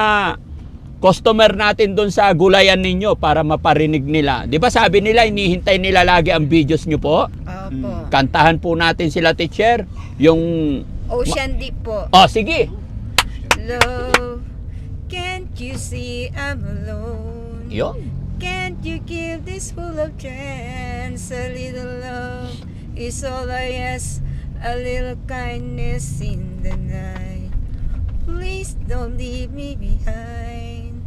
customer natin doon sa gulayan ninyo para maparinig nila. 'Di ba sabi nila hinihintay nila lagi ang videos nyo po? Opo. Kantahan po natin sila, teacher. Yung Ocean Deep po. oh, sige. Love, can't you see I'm alone? Yun. Can't you give this full of chance? A little love is all I ask. A little kindness in the night. Please don't leave me behind.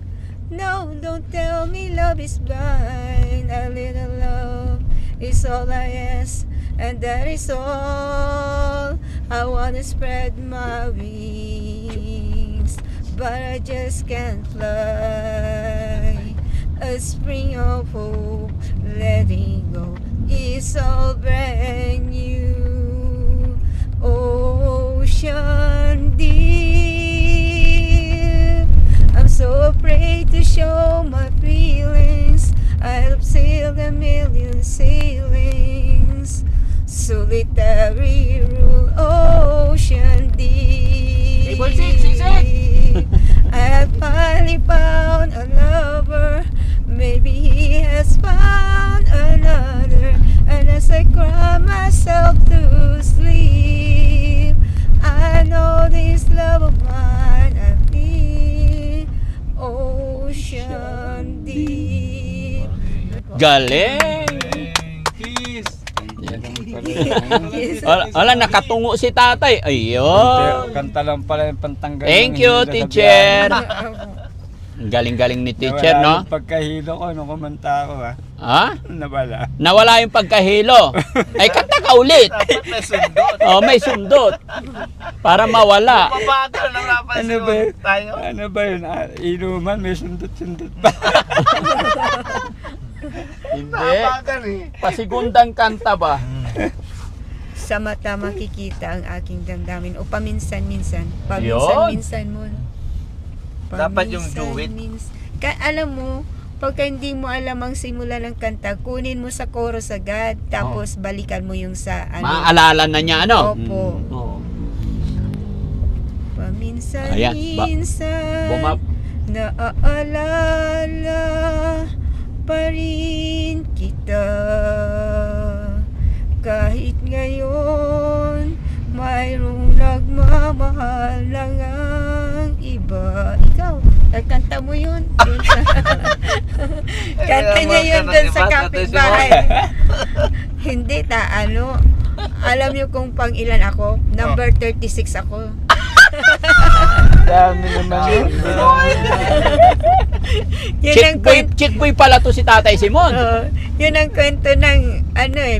No, don't tell me love is blind. A little love is all I ask, and that is all. I wanna spread my wings, but I just can't fly. A spring of hope, letting go is all brand new. Ocean deep, I'm so afraid to show my feelings. I've sailed a million sailings, solitary rule, ocean deep. Table six. I finally found a lover. Maybe he has found another. And as I cry myself to sleep, I know this love of mine I feel. Ocean deep. Galing. Kiss. Wala, nakatungo si tatay. Ayun. Kanta lang pala yung pantanggal. Thank ng you, hilo sa teacher. biyahe. Ang galing-galing ni teacher, no? Nawala yung pagkahilo ko, nung kumanta ako ha. Ha? Nawala. Nawala yung pagkahilo. Ay, kanta ka ulit. Dapat may sundot. Oh, may sundot. Para mawala. Pabagal na Ano ba yun? tayo. Ano ba yun? Inuman, may sundot-sundot pa. Hindi. Pabagal eh. Pasigundang kanta ba? sa mata makikita ang aking damdamin o paminsan-minsan. Yun. Paminsan-minsan mo. Dapat yung do it. Alam mo, pagka hindi mo alam ang simula ng kanta, kunin mo sa chorus agad, tapos balikan mo yung sa ano. Maaalala na niya, ano? Opo. Oo. Paminsan-minsan Bumap. naaalala pa rin kita. Kahit ngayon mayroong nagmamahal lang ang iba. Ikaw, kanta mo yun dun sa kanta niya yun dun sa kapitbahay. Hindi alam niyo kung pang ilan ako? Number 36 ako. Dami naman yun. Yun ang Chick boy pala to si Tatay Simon. yun ang kwento ng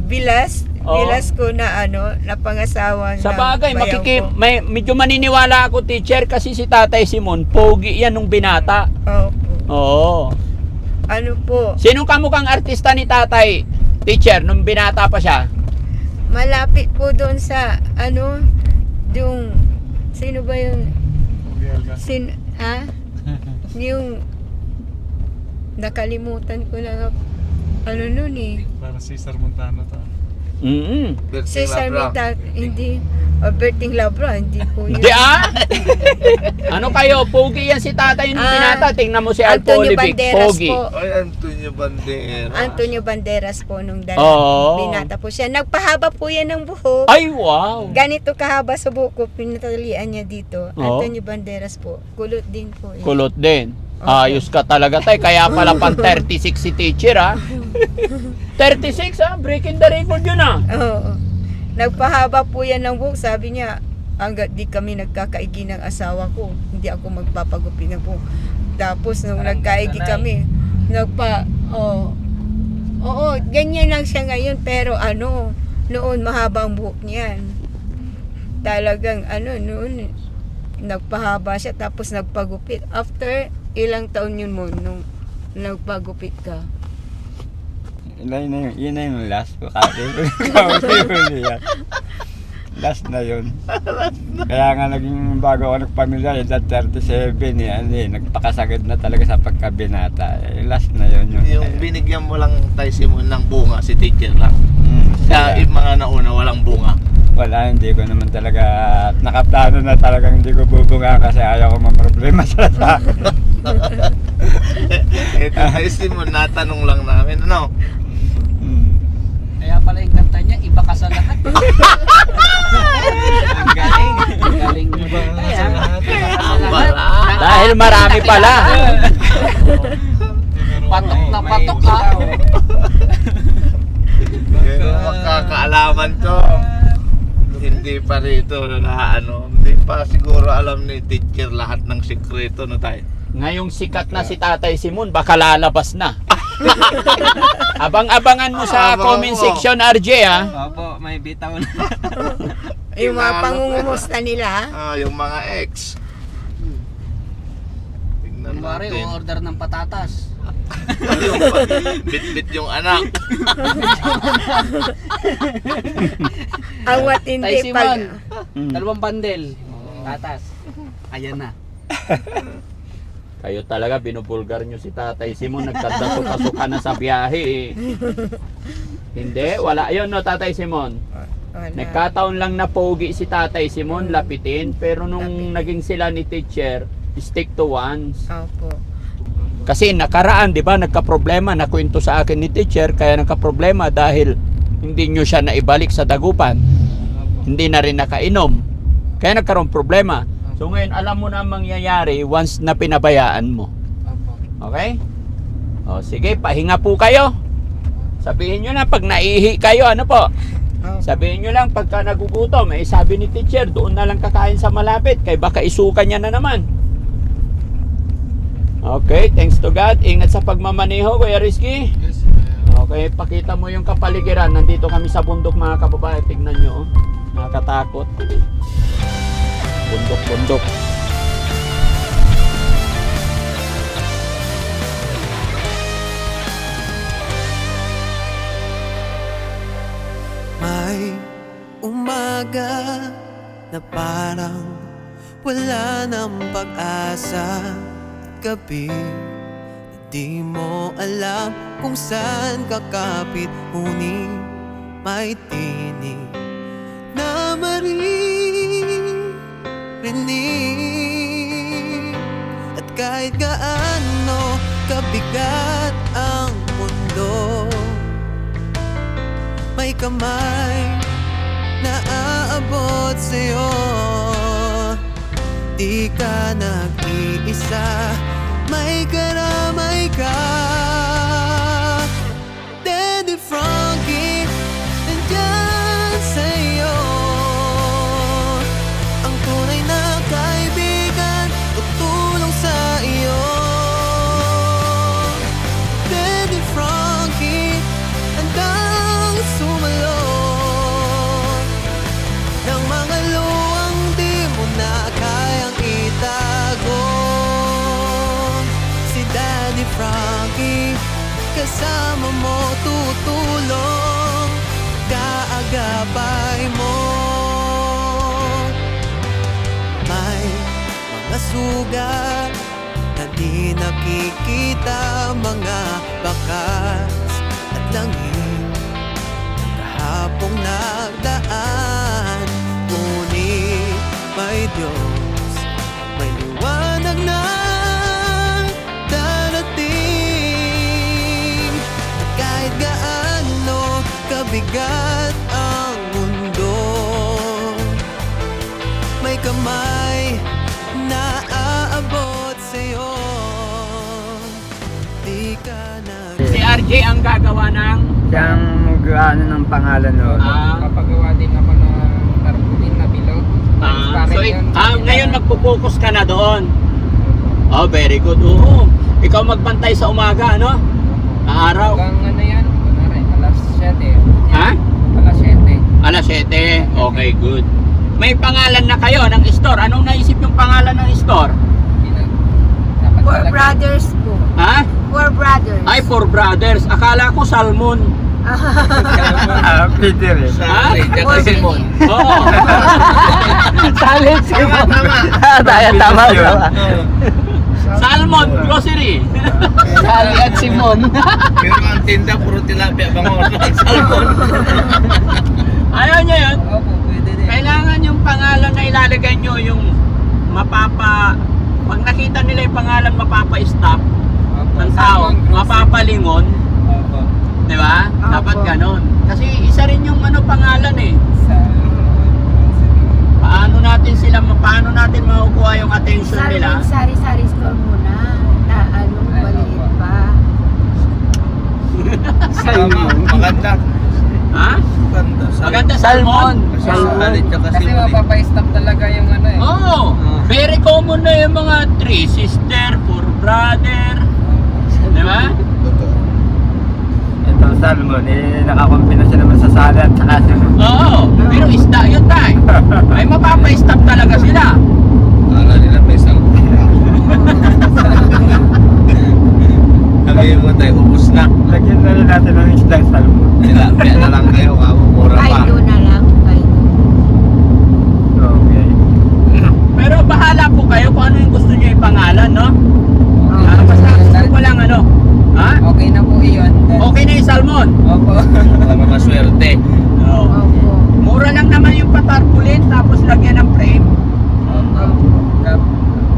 Bilas. Bilas ko na na pangasawa Sa ng bagay, bayaw ko. medyo maniniwala ako, teacher, kasi si Tatay Simon, pogi yan nung binata. Opo. Oo. Ano po? Sinong kamukhang artista ni Tatay, teacher, nung binata pa siya? Malapit po doon sa yung sino ba yun? Yung nakalimutan ko na nun eh. Para Cesar Montano to. Cesar Montano, hindi. Berting Labra, hindi po yun. Hindi Ano kayo, pogi yan si Tatay nung binata. Tingnan mo si Alpo Antonio Olivic, Banderas pogi. po. Ay, Antonio Banderas. Antonio Banderas po nung Oo. binata po siya. Nagpahaba po yan ng buhok. Ay, wow. Ganito kahaba sa buhok ko, pinatalian niya dito. Oo. Antonio Banderas po. Kulot din po. Yun. Kulot din. Okay. Ayos ka talaga, tay. Kaya pala pang 36 si teacher, 36, breaking the record yun, Oo. Nagpahaba po yan ng buhok. Sabi niya, hanggat di kami nagkakaigi ng asawa ko, hindi ako magpapagupi ng buhok. Tapos nung nagkaigi kami, oo, ganyan lang siya ngayon. Pero noon mahaba ang buhok niyan. Talagang noon, nagpahaba siya tapos nagpagupit. After ilang taon yun mo nung nagpagupit ka? Yun na yung last ko. Last na yun. Kaya nga naging bago ako nagpamilya, edad 37 nagpakasagad na talaga sa pagkabinata. Last na yun. Yung binigyan mo lang Tay Simon ng bunga, si teacher lang. Kaya yung mga nauna walang bunga. Wala, hindi ko naman talaga nakaplano na talagang hindi ko bubunga kasi ayaw ko problema sa akin. Ito Tay Simon, natanong lang namin, Kaya pala yung kanta niya, iba ka sa lahat. Ang galing. Ang galing mo. Iba ka sa lahat. Dahil marami pala. Patok na patok ha. Pero makakaalaman to. Hindi pa rito hindi pa siguro alam ni teacher lahat ng sikreto tayo. Ngayong sikat na si Tatay Simon, baka lalabas na. Abang-abangan mo sa Abangan comment mo. section, RJ, Opo, may bitaw na. Yung mga pangungumusta nila. Yung mga ex. Tignan Kunwari, natin. order ng patatas. Yung bit-bit yung anak. Ang Tay matindi Simon, pag... 2 bandel. Tatas. Ayan na. Kayo talaga, binubulgar nyo si Tatay Simon. Nagkadasuka-suka na sa biyahe. Hindi, wala yun, Tatay Simon. Wala. Nagkataon lang na pogi si Tatay Simon, lapitin. Pero nung naging sila ni teacher, stick to ones. Opo. Kasi nakaraan, di ba, nagka-problema, nakwento sa akin ni teacher, kaya nagka-problema dahil hindi nyo siya naibalik sa dagupan. Hindi na rin nakainom. Kaya nagkaroon problema. So ngayon, alam mo na ang mangyayari once na pinabayaan mo. Opo. Okay? O sige, pahinga po kayo. Sabihin nyo na pag naihi kayo, ano po? Opo. Sabihin nyo lang pagka nagugutom, sabi ni teacher, doon na lang kakain sa malapit, kaya baka isuka niya na naman. Okay, thanks to God. Ingat sa pagmamaneho, Kuya Rizky. Okay, pakita mo yung kapaligiran. Nandito kami sa bundok, mga kababayan. Tignan nyo, nakakatakot. Bundok. May umaga na parang wala ng pag-asa, at gabi na di mo alam kung saan kakapit, ngunit may tinig na maririnig. At kahit gaano kabigat ang mundo, may kamay na aabot sa'yo. Di ka nag-iisa, may karamay ka. Daddy Frankie, nandyan sa'yo, ang tunay na kaibigan, tutulong sa iyo. Daddy Frankie, handang sumalot ng mga luwang di mo na kayang itago. Si Daddy Frankie, kasama mo, tutulong, kaagapay mo. May mga sugat na di nakikita, mga bakas at langit ng kahapong nagdaan, ngunit may Diyos, may liwanag na darating. At kahit gaano kabigat ang mundo, may kamay na aabot sa'yo. Di ka na Si RJ ang gagawa ng Siyang ano ng pangalan no. Papagawa din ako ng tarpaulin na bilog. so Transparent yun. ngayon magpo-focus ka na doon. Oh, very good. Oo. Ikaw magbantay sa umaga, ano? Na araw. Hanggang ano yan? Kunwari, alas 7. Ha? Alas 7. Alas 7. Okay, good. May pangalan na kayo ng store. Anong naisip yung pangalan ng store? Dapat Four talaga. brothers po. Ha? Four brothers. Ay, Four Brothers. Akala ko Salmon. Peter eh. Ha? Four Simon. Oo. Salmon Simon. Tama. Salmon Grocery. Sally at Simon. Pero ang tinda, puro tilapia, bangon. Salmon. Ayaw niya yun. Opo, pwede din. Kailangan yung pangalan na ilalagay nyo, yung pag nakita nila yung pangalan, mapapa-stop Opo, ng tao, Salmon Grocery. mapapalingon, Opo. di ba? Opo. Dapat ganon. Kasi isa rin yung pangalan eh. Paano natin makukuha yung attention nila? Sari-sari store muna. Na maliit pa. Maganda. Ha? Maganda. Maganda Salmon. Salit ka kasi. Kasi mapapa-stop talaga yung ano eh. Oo. Very common na yung mga Three Sister, Four Brother. Di ba? Itong Salmon, nakakombina siya naman sa salad at saka Oo. Pero isda yun tayo. Ay mapapa-stop talaga sila. Akala nila may salmon. Sabihin mo tayo, ubus na. lagyan na rin natin ng isdang Salmon. Tilapia na lang kayo, mura pa. Kaido na lang. Kaido. Okay. Pero bahala po kayo kung ano yung gusto nyo yung pangalan, no? Basta gusto ko lang ano. Ha? Okay na po iyon. Okay na yung Salmon. Opo. Para maswerte. Oo. Opo. Mura lang naman yung patarpulin tapos lagyan ng frame.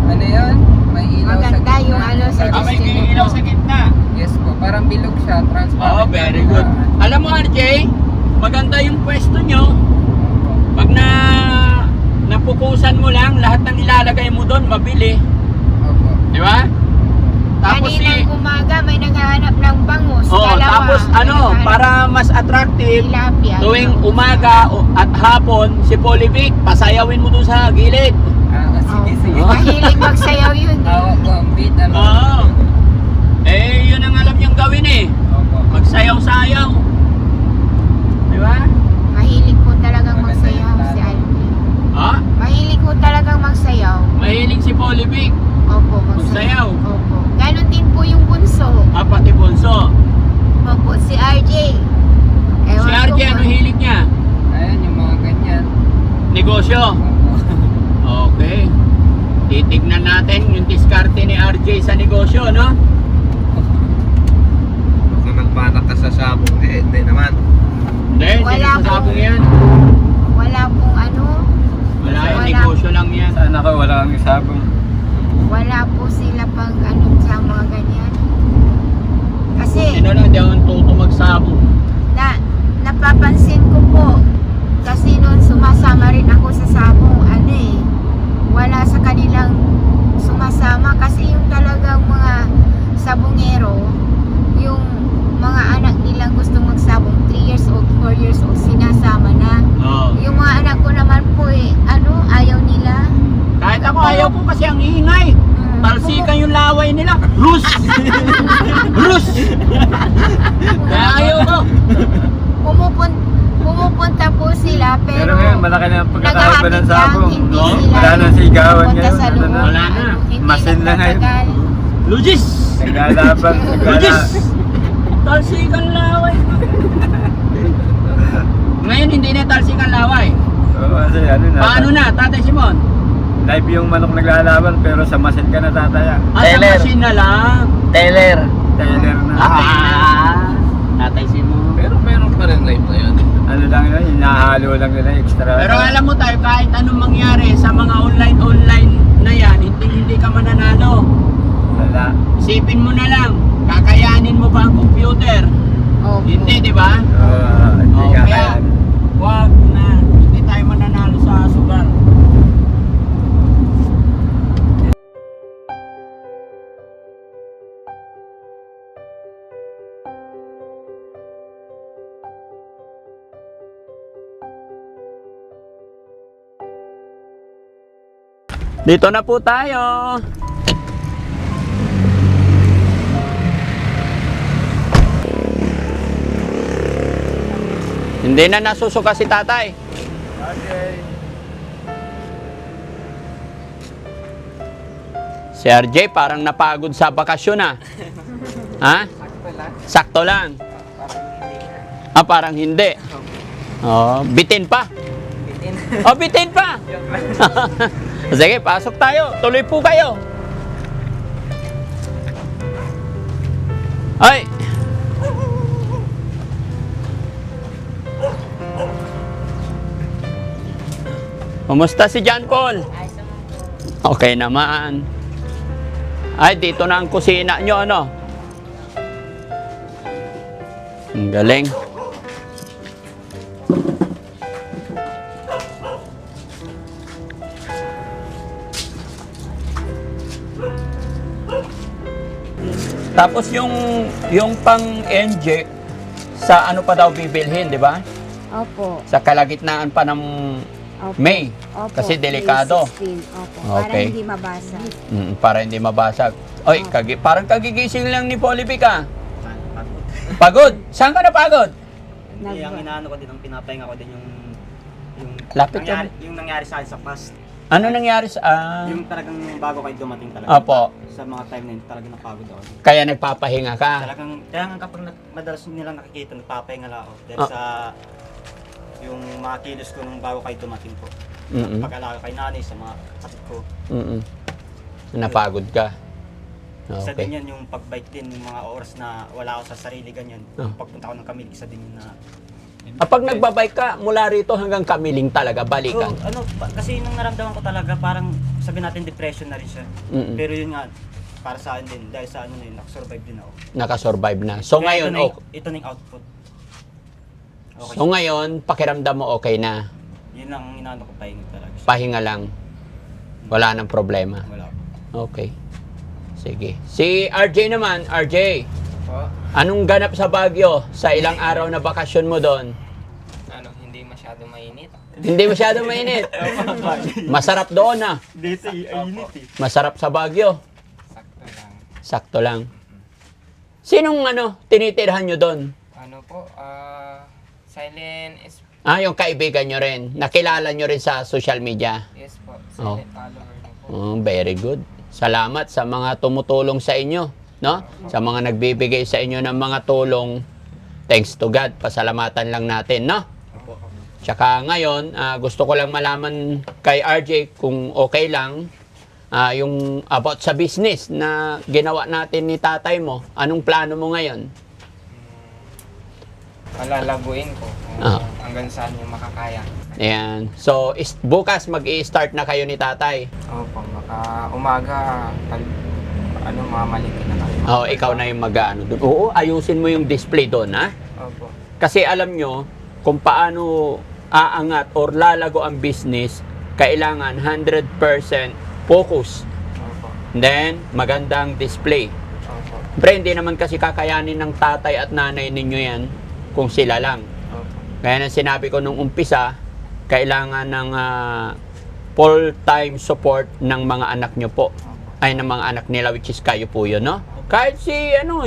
Ano yun? May ilaw sa Maganda gitna. yung ano sa May distributor. ilaw sa gitna. Yes po, parang bilog siya, transparent. Oh, very good. Alam mo RJ, maganda yung pwesto nyo. Pag napupusan mo lang, lahat ng ilalagay mo doon, mabili. Opo. Di ba? Tapos Kaninang umaga may naghahanap ng bangus. oh, Dalawa. tapos May ano, naghahanap para mas attractive, ng tilapia. tuwing umaga at hapon, si Polivic, pasayawin mo doon sa gilid. Sige. Mahilig magsayaw yun. Hawak ko ang beat, ano? Oo. Eh, yun ang alam niyang gawin eh. Opo. Magsayaw-sayaw. Di ba? Mahilig po talagang magsayaw si Alvin. Ha? Mahilig po talagang magsayaw. Mahilig si Polivic. Opo, Magsayaw. Opo. Ganon din po yung bunso. Pati Bonso. Opo, si RJ. Si RJ, ano hilig niya? Ayan, yung mga ganyan. negosyo. Okay. Titignan natin yung diskarte ni RJ sa negosyo, no? Baka nagpanak ka sa sabong, hindi naman. Hindi, Wala hindi po. sabong yan. Wala pong ano, Wala, yung Wala. negosyo lang yan. Sana ko wala kang sabong. wala po sila pag ano sa mga ganyan. Kasi Sino lang, di ako tuto magsabong. napapansin ko po, kasi noon sumasama rin ako sa sabong, ano eh, wala sa kanilang sumasama kasi yung talagang mga sabongero, yung mga anak nilang gusto magsabong 3 years old, 4 years old, sinasama na. Oo. Yung mga anak ko naman po eh, ano, ayaw nila. Kahit ako ayaw ko kasi ang ingay. Talsikan yung laway nila. Rus! Rus! Kaya ayaw ko. Pumupunta po sila Pero pero ngayon, malaki na ang pagkakaiba ng naghahatid lang, sabong. hindi No? sila Wala nang sigawan pupunta ngayon, sa ano loob. na? Wala na. Hindi Masin na ngayon. nagtatagal. Lugis! Naglalaban. Lugis! Talsikan laway. Ngayon hindi na talsikan laway. Oo, kasi ano na. Paano na, Tatay Simon? Live yung manok naglalaban pero sa masin ka na tataya. Sa machine na lang. Taylor. Taylor na. Tatay Simon. Pero meron pa rin live na yun. Ano lang yun, hinahalo lang nila extra. Pero alam mo tayo, kahit anong mangyari sa mga online na yan, hindi ka mananalo. Wala. Isipin mo na lang, kakayanin mo ba ang computer? Opo. Hindi, di ba? Hindi Oh, ka kaya, kaya. wag na, hindi tayo mananalo sa sugar. Dito na po tayo. Hindi na nasusuka si tatay. Si RJ parang napagod sa bakasyon ah. Ha? Sakto lang. Ah, parang hindi. Oh, bitin pa. Oh, bitin pa. Sige, pasok tayo. Tuloy po kayo. Ay. Kumusta si John Paul? Okay naman. Ay, dito na ang kusina nyo, ano? Ang galing. Tapos yung pang-inject, sa ano pa daw bibilhin, di ba? Opo. Sa kalagitnaan pa ng Opo. May. Opo. Kasi delikado. May 16. Opo. Para Okay. hindi mabasa. Para hindi mabasag. Oy, parang kagigising lang ni Polivic ah. Pagod? Saan ka napagod? Hindi, ang inaano ko din, ang pinapahinga ko din yung Lapit ka. yung nangyari sa akin sa past. Ano nangyari sa... Yung talagang bago kayo dumating talaga. Opo. Sa mga time na yun, talagang napagod ako. Kaya nagpapahinga ka. Kaya nga kapag madalas nilang nakikita, nagpapahinga lang ako. Dahil sa yung mga kilos ko nung bago kayo dumating po. Mm-mm. Pag-alaga kay nanay sa mga kapatid ko. Mm-mm. Napagod ka. Isa Okay. din yan yung pagbike din, yung mga oras na wala ako sa sarili ganyan. Oh. Pagpunta ko ng Camille, isa din yun na... Pag nagbabike ka, mula rito hanggang Kamiling talaga, balikan. So, kasi nung naramdaman ko talaga parang sabi natin depression na rin siya. Mm-mm. Pero yun nga, para sa akin din, dahil sa ano na yun, nakasurvive din ako. Nakasurvive na. So Kaya ngayon, ito na yung output. Okay. so ngayon, pakiramdam mo okay na. Yun lang ang inaano ko, pahinga talaga siya. Pahinga lang. Wala nang problema. Wala. Okay. Sige. Si RJ naman, RJ. Po, Anong ganap sa Baguio sa ilang araw na bakasyon mo doon? hindi masyado mainit. Hindi masyado mainit. Masarap doon ah. Dito, init eh. Masarap sa Baguio. Sakto lang. Sakto lang. Sinong tinitirhan nyo doon? Ano po, silent is, Yung kaibigan nyo rin. Nakilala nyo rin sa social media. yes po, Oh. silent follower niyo po. Very good. Salamat sa mga tumutulong sa inyo, no? Sa mga nagbibigay sa inyo ng mga tulong. Thanks to God, pasalamatan lang natin, no? Tsaka ngayon, gusto ko lang malaman kay RJ kung okay lang yung about sa business na ginawa natin ni tatay mo. Anong plano mo ngayon? Malalaguin ko Ah. hanggang saan yung makakaya. Ayan. So, bukas mag-i-start na kayo ni tatay. Opo, umaga, mamaliki na kami. Oh, ikaw na yung mag-ano doon. Oo, ayusin mo yung display doon, ha? Opo. Kasi alam nyo, kung paano aangat or lalago ang business, kailangan 100% focus. Opo. Then, magandang display. Opo. Siyempre, hindi naman kasi kakayanin ng tatay at nanay ninyo yan kung sila lang. Opo. Kaya nang sinabi ko nung umpisa, kailangan ng full-time support ng mga anak nyo po. Ay, ng mga anak nila, which is kayo po yun, no? Kahit si,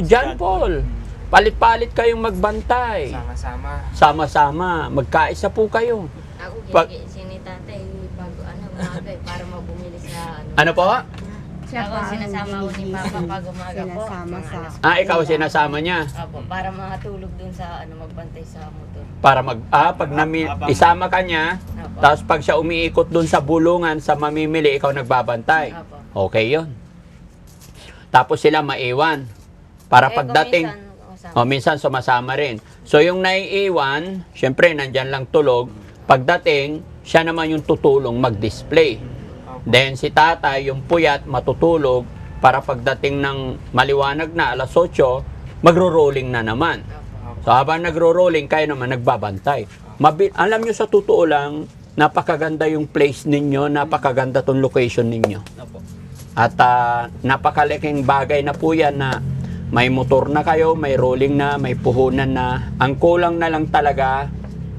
John Paul, palit-palit kayong magbantay. Sama-sama. Sama-sama, magkaisa po kayo. Ako Pag- ginigising ni tatay bago umaga para mabumili sa Ano po? Ako sinasama ko ni Papa pag umaga po. Sinasama sa... Ikaw sinasama niya. Opo, para makatulog dun sa magbantay sa motor. Para pag isama ka niya, Opo. tapos pag siya umiikot dun sa bulungan, sa mamimili, ikaw nagbabantay. Opo. Okay yon. Tapos sila maiwan. Para pagdating, minsan sumasama rin. So yung naiiwan, syempre nandyan lang tulog. Pagdating, siya naman yung tutulong mag-display. Then si tatay, yung puyat, matutulog para pagdating ng maliwanag na alas 8, magro-rolling na naman. So habang nagro-rolling, kayo naman nagbabantay. Alam nyo sa totoo lang, napakaganda yung place ninyo, napakaganda tong location ninyo. At napakalaking bagay na po yan na may motor na kayo, may rolling na, may puhunan na. Ang kulang na lang talaga,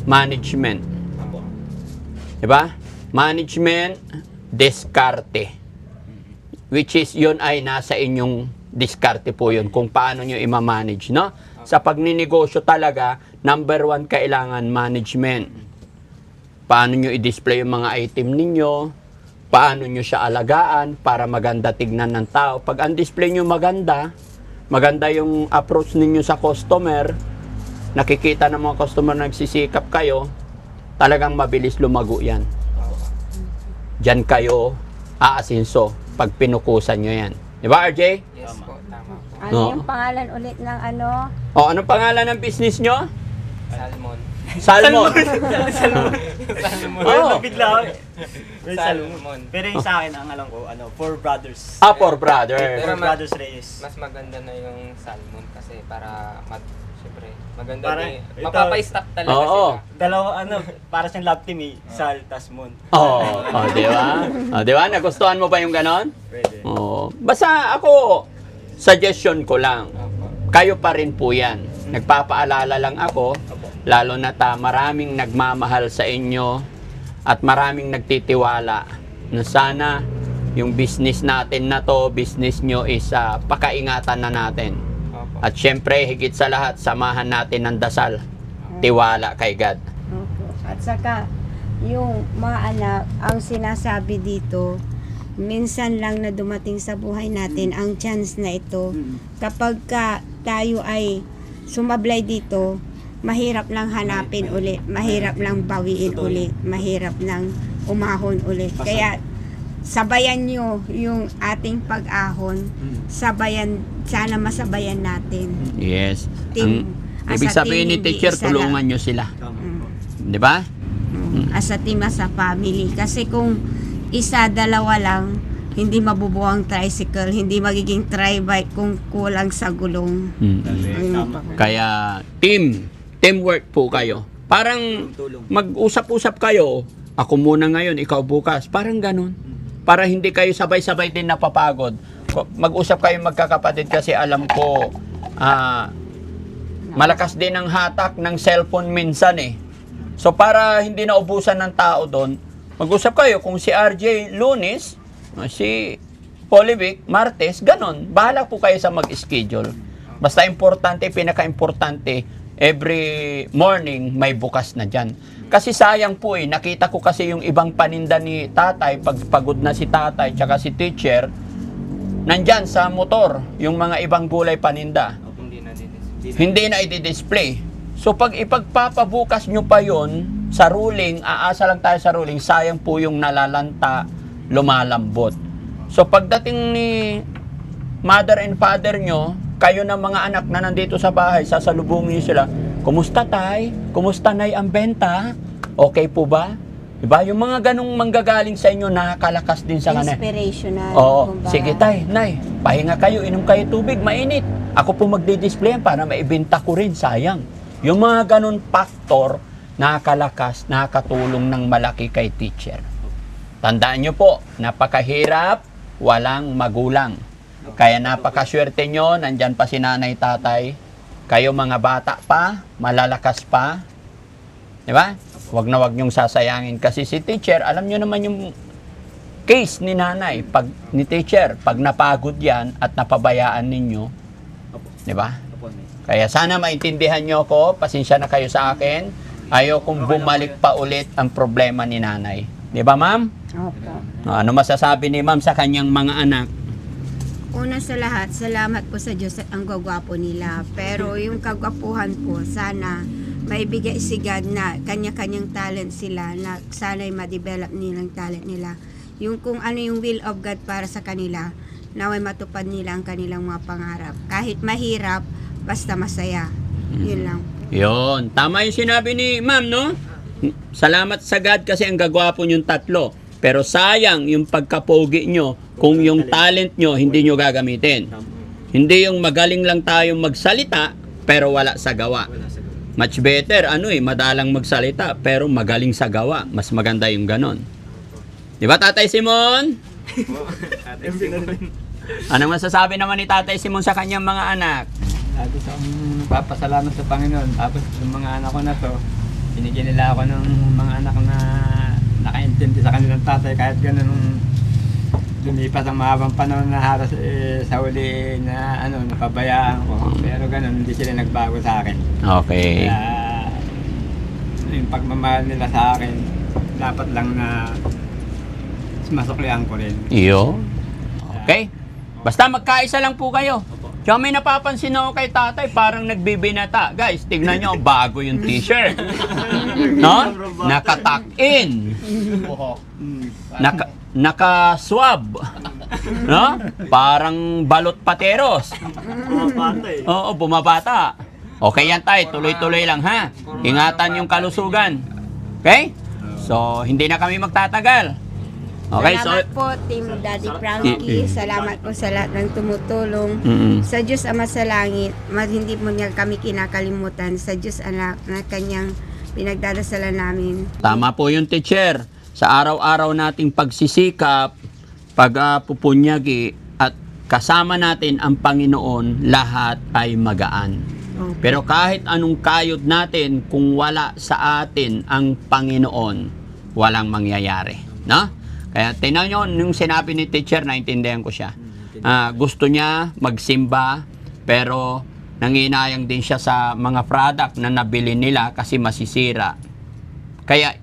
management. Diba? Management, diskarte. Which is, yun ay nasa inyong diskarte po yun, kung paano nyo i-manage, no? Sa pagninegosyo talaga, number 1, kailangan management. Paano nyo i-display yung mga item ninyo, paano nyo siya alagaan para maganda tignan ng tao. Pag ang display nyo maganda yung approach ninyo sa customer, nakikita ng mga customer nagsisikap kayo, talagang mabilis lumago yan. Diyan kayo aasinso pag pinukusan nyo yan. Di ba, RJ? Yes po, tama po. Ano No. yung pangalan ulit ng ano? Anong pangalan ng business nyo? Salmon. Salmon. Salmon. Oo. Bigla ako eh. Salmon. Pero yung sa akin, ang alam ko, Four Brothers. For brother. Pero Four Brothers Reyes. Mas maganda na yung salmon kasi para syempre maganda Para- din. ito- Mapapa-stock talaga Oo. sila. Dalawa, para siyang love team eh. Sal, tas Moon. Di ba? Di ba? Nagustuhan mo ba yung ganon? Pwede. Basta ako, suggestion ko lang. Opo. Kayo pa rin po yan. Nagpapaalala lang ako, lalo na maraming nagmamahal sa inyo at maraming nagtitiwala na sana yung business natin na to, business nyo is pakaingatan na natin. Opo. At syempre, higit sa lahat, samahan natin ng dasal. Tiwala kay God. Opo. At saka, yung mga anak, ang sinasabi dito, minsan lang na dumating sa buhay natin ang chance na ito. Kapag tayo ay sumablay dito, mahirap lang hanapin ulit, mahirap lang bawiin ulit, mahirap lang umahon ulit. Kaya sabayan nyo yung ating pag-ahon, sana masabayan natin. Yes. Team. Ibig As a sabihin team, ni hindi teacher, isa tulungan lang. nyo sila. Mm. Di ba? As a team, as a family. Kasi kung isa, dalawa lang, hindi mabubuo ang tricycle, hindi magiging tri-bike kung kulang sa gulong. Ayun pa. Kaya teamwork po kayo. Parang mag-usap-usap kayo. Ako muna ngayon, ikaw bukas. Parang ganun. Para hindi kayo sabay-sabay din napapagod. Mag-usap kayo magkakapatid kasi alam ko malakas din ang hatak ng cellphone minsan eh. So para hindi naubusan ng tao doon, mag-usap kayo kung si RJ Lunes, si Polivic Martes, ganon. Bahala po kayo sa mag-schedule. Basta importante, pinaka-importante, every morning may bukas na dyan. Kasi sayang po eh, nakita ko kasi yung ibang paninda ni tatay, pag pagod na si tatay, tsaka si teacher, nandyan sa motor, yung mga ibang gulay paninda. Hindi na din. Hindi na i-display. So pag ipagpapabukas nyo pa yon, sa ruling, aasa lang tayo sa ruling, sayang po yung nalalanta, lumalambot. So pagdating ni mother and father nyo, kayo ng mga anak na nandito sa bahay, sasalubungin nyo sila, kumusta tay? Kumusta nay ang benta? Okay po ba? Diba? Yung mga ganong manggagaling sa inyo, nakakalakas din sa kanila. Inspirational. Oo, kumbaga. sige tay, nay, pahinga kayo, inom kayo tubig, mainit. Ako po magdi-display yan para maibenta ko rin, sayang. Yung mga ganon factor, nakakalakas, nakakatulong ng malaki kay teacher. Tandaan nyo po, napakahirap, walang magulang. Kaya napakaswerte nyo, nandyan pa si nanay, tatay. Kayo mga bata pa, malalakas pa. Di ba? Wag na wag nyong sasayangin. Kasi si teacher, alam nyo naman yung case ni nanay, ni teacher, pag napagod yan at napabayaan ninyo, di ba? Kaya sana maintindihan nyo ako, pasensya na kayo sa akin. Ayaw kong bumalik pa ulit ang problema ni nanay. Di ba, ma'am? Opo. Ano masasabi ni ma'am sa kanyang mga anak? Una sa lahat, salamat po sa Diyos at ang gwagwapo nila. Pero yung kagwapuhan po, sana maibigay si God na kanya-kanyang talent sila, na sana'y ma-develop nilang talent nila. Yung kung ano yung will of God para sa kanila, naway matupad nila ang kanilang mga pangarap. Kahit mahirap, basta masaya. Yun lang. Yun. Tama yung sinabi ni ma'am, no? Salamat sa God kasi ang gagwapo yung tatlo. Pero sayang yung pagkapogi nyo kung yung talent nyo hindi nyo gagamitin. Hindi yung magaling lang tayong magsalita pero wala sa gawa. Much better, madalang magsalita pero magaling sa gawa. Mas maganda yung ganon. Di ba, Tatay Simon? Anong masasabi naman ni Tatay Simon sa kanyang mga anak? Lagi sa papasalamat sa Panginoon. Tapos yung mga anak ko na to, binigyan nila ako ng mga anak na nakaintindi sa kanilang tatay. Kahit gano'n nung lumipas ang mahabang panahon na halos sa uli na napabayaan ko. Pero gano'n, hindi sila nagbago sa akin. Okay. Kaya yung pagmamahal nila sa akin, dapat lang na masuklihan ko rin. Iyo. Okay. Basta magkaisa lang po kayo. Kaya may napapansin ako kay tatay, parang nagbibinata. Guys, tignan nyo, bago yung t-shirt. No? Naka-tuck-in. Naka-swab. No? Parang balot pateros. Oo, bumabata. Okay yan tayo, tuloy-tuloy lang ha. Ingatan yung kalusugan. Okay? So, hindi na kami magtatagal. Okay, Salamat po, Team Daddy Frankie. Salamat po sa lahat ng tumutulong. Sa Diyos Ama sa Langit, hindi mo niya kami kinakalimutan. Sa Diyos Anak na kanyang pinagdadasalan namin. Tama po yung teacher. Sa araw-araw nating pagsisikap, pagpupunyagi, at kasama natin ang Panginoon, lahat ay magaan. Pero kahit anong kayod natin, kung wala sa atin ang Panginoon, walang mangyayari. No? Kaya tingnan nyo, yung sinabi ni teacher, naintindihan ko siya. Gusto niya magsimba, pero nanginayang din siya sa mga product na nabili nila kasi masisira. Kaya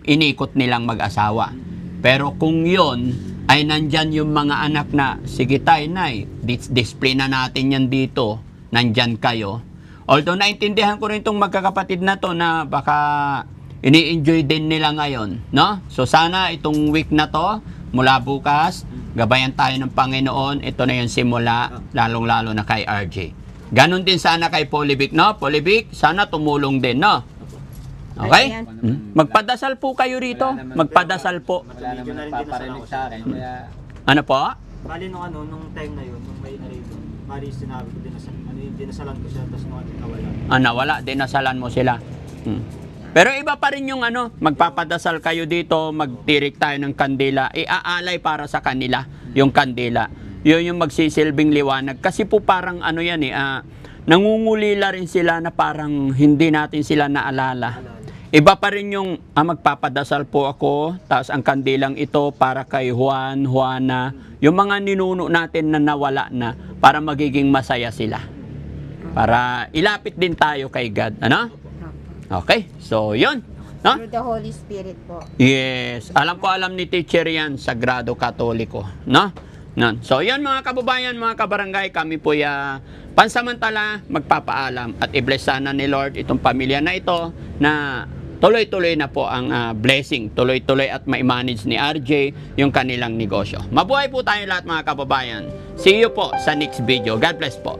inikot nilang mag-asawa. Pero kung yon ay nandyan yung mga anak na, sige tayo, nay, display na natin yan dito, nandyan kayo. Although naintindihan ko rin itong magkakapatid na to na baka ini-enjoy din nila ngayon, no? So sana itong week na to, mula bukas, gabayan tayo ng Panginoon. Ito na yung simula, lalong-lalo na kay RJ. Ganon din sana kay Polivic, no? Polivic, sana tumulong din, no? Okay? Magpadasal po kayo rito. Magpadasal po. Wala naman nagpaparinig sa akin. Kaya Ano po? Bali nung time na yun, nung may narito, bali sinabi ko din dinasalan ko siya, tapos nung nawala. Nawala, dinasalan mo sila. Pero iba pa rin yung magpapadasal kayo dito, magtirik tayo ng kandila, iaalay para sa kanila yung kandila. Yun yung magsisilbing liwanag. Kasi po parang nangungulila rin sila na parang hindi natin sila naalala. Iba pa rin yung magpapadasal po ako, tapos ang kandilang ito para kay Juan, Juana, yung mga ninuno natin na nawala na, para magiging masaya sila. Para ilapit din tayo kay God. Ano? Okay, so yun. No? Through the Holy Spirit po. Yes, alam ni teacher yan, Sagrado Katoliko. No? So yun mga kababayan, mga kabarangay, kami po pansamantala magpapaalam at i-bless sana ni Lord itong pamilya na ito na tuloy-tuloy na po ang blessing, tuloy-tuloy at ma-manage ni RJ yung kanilang negosyo. Mabuhay po tayo lahat mga kababayan. See you po sa next video. God bless po.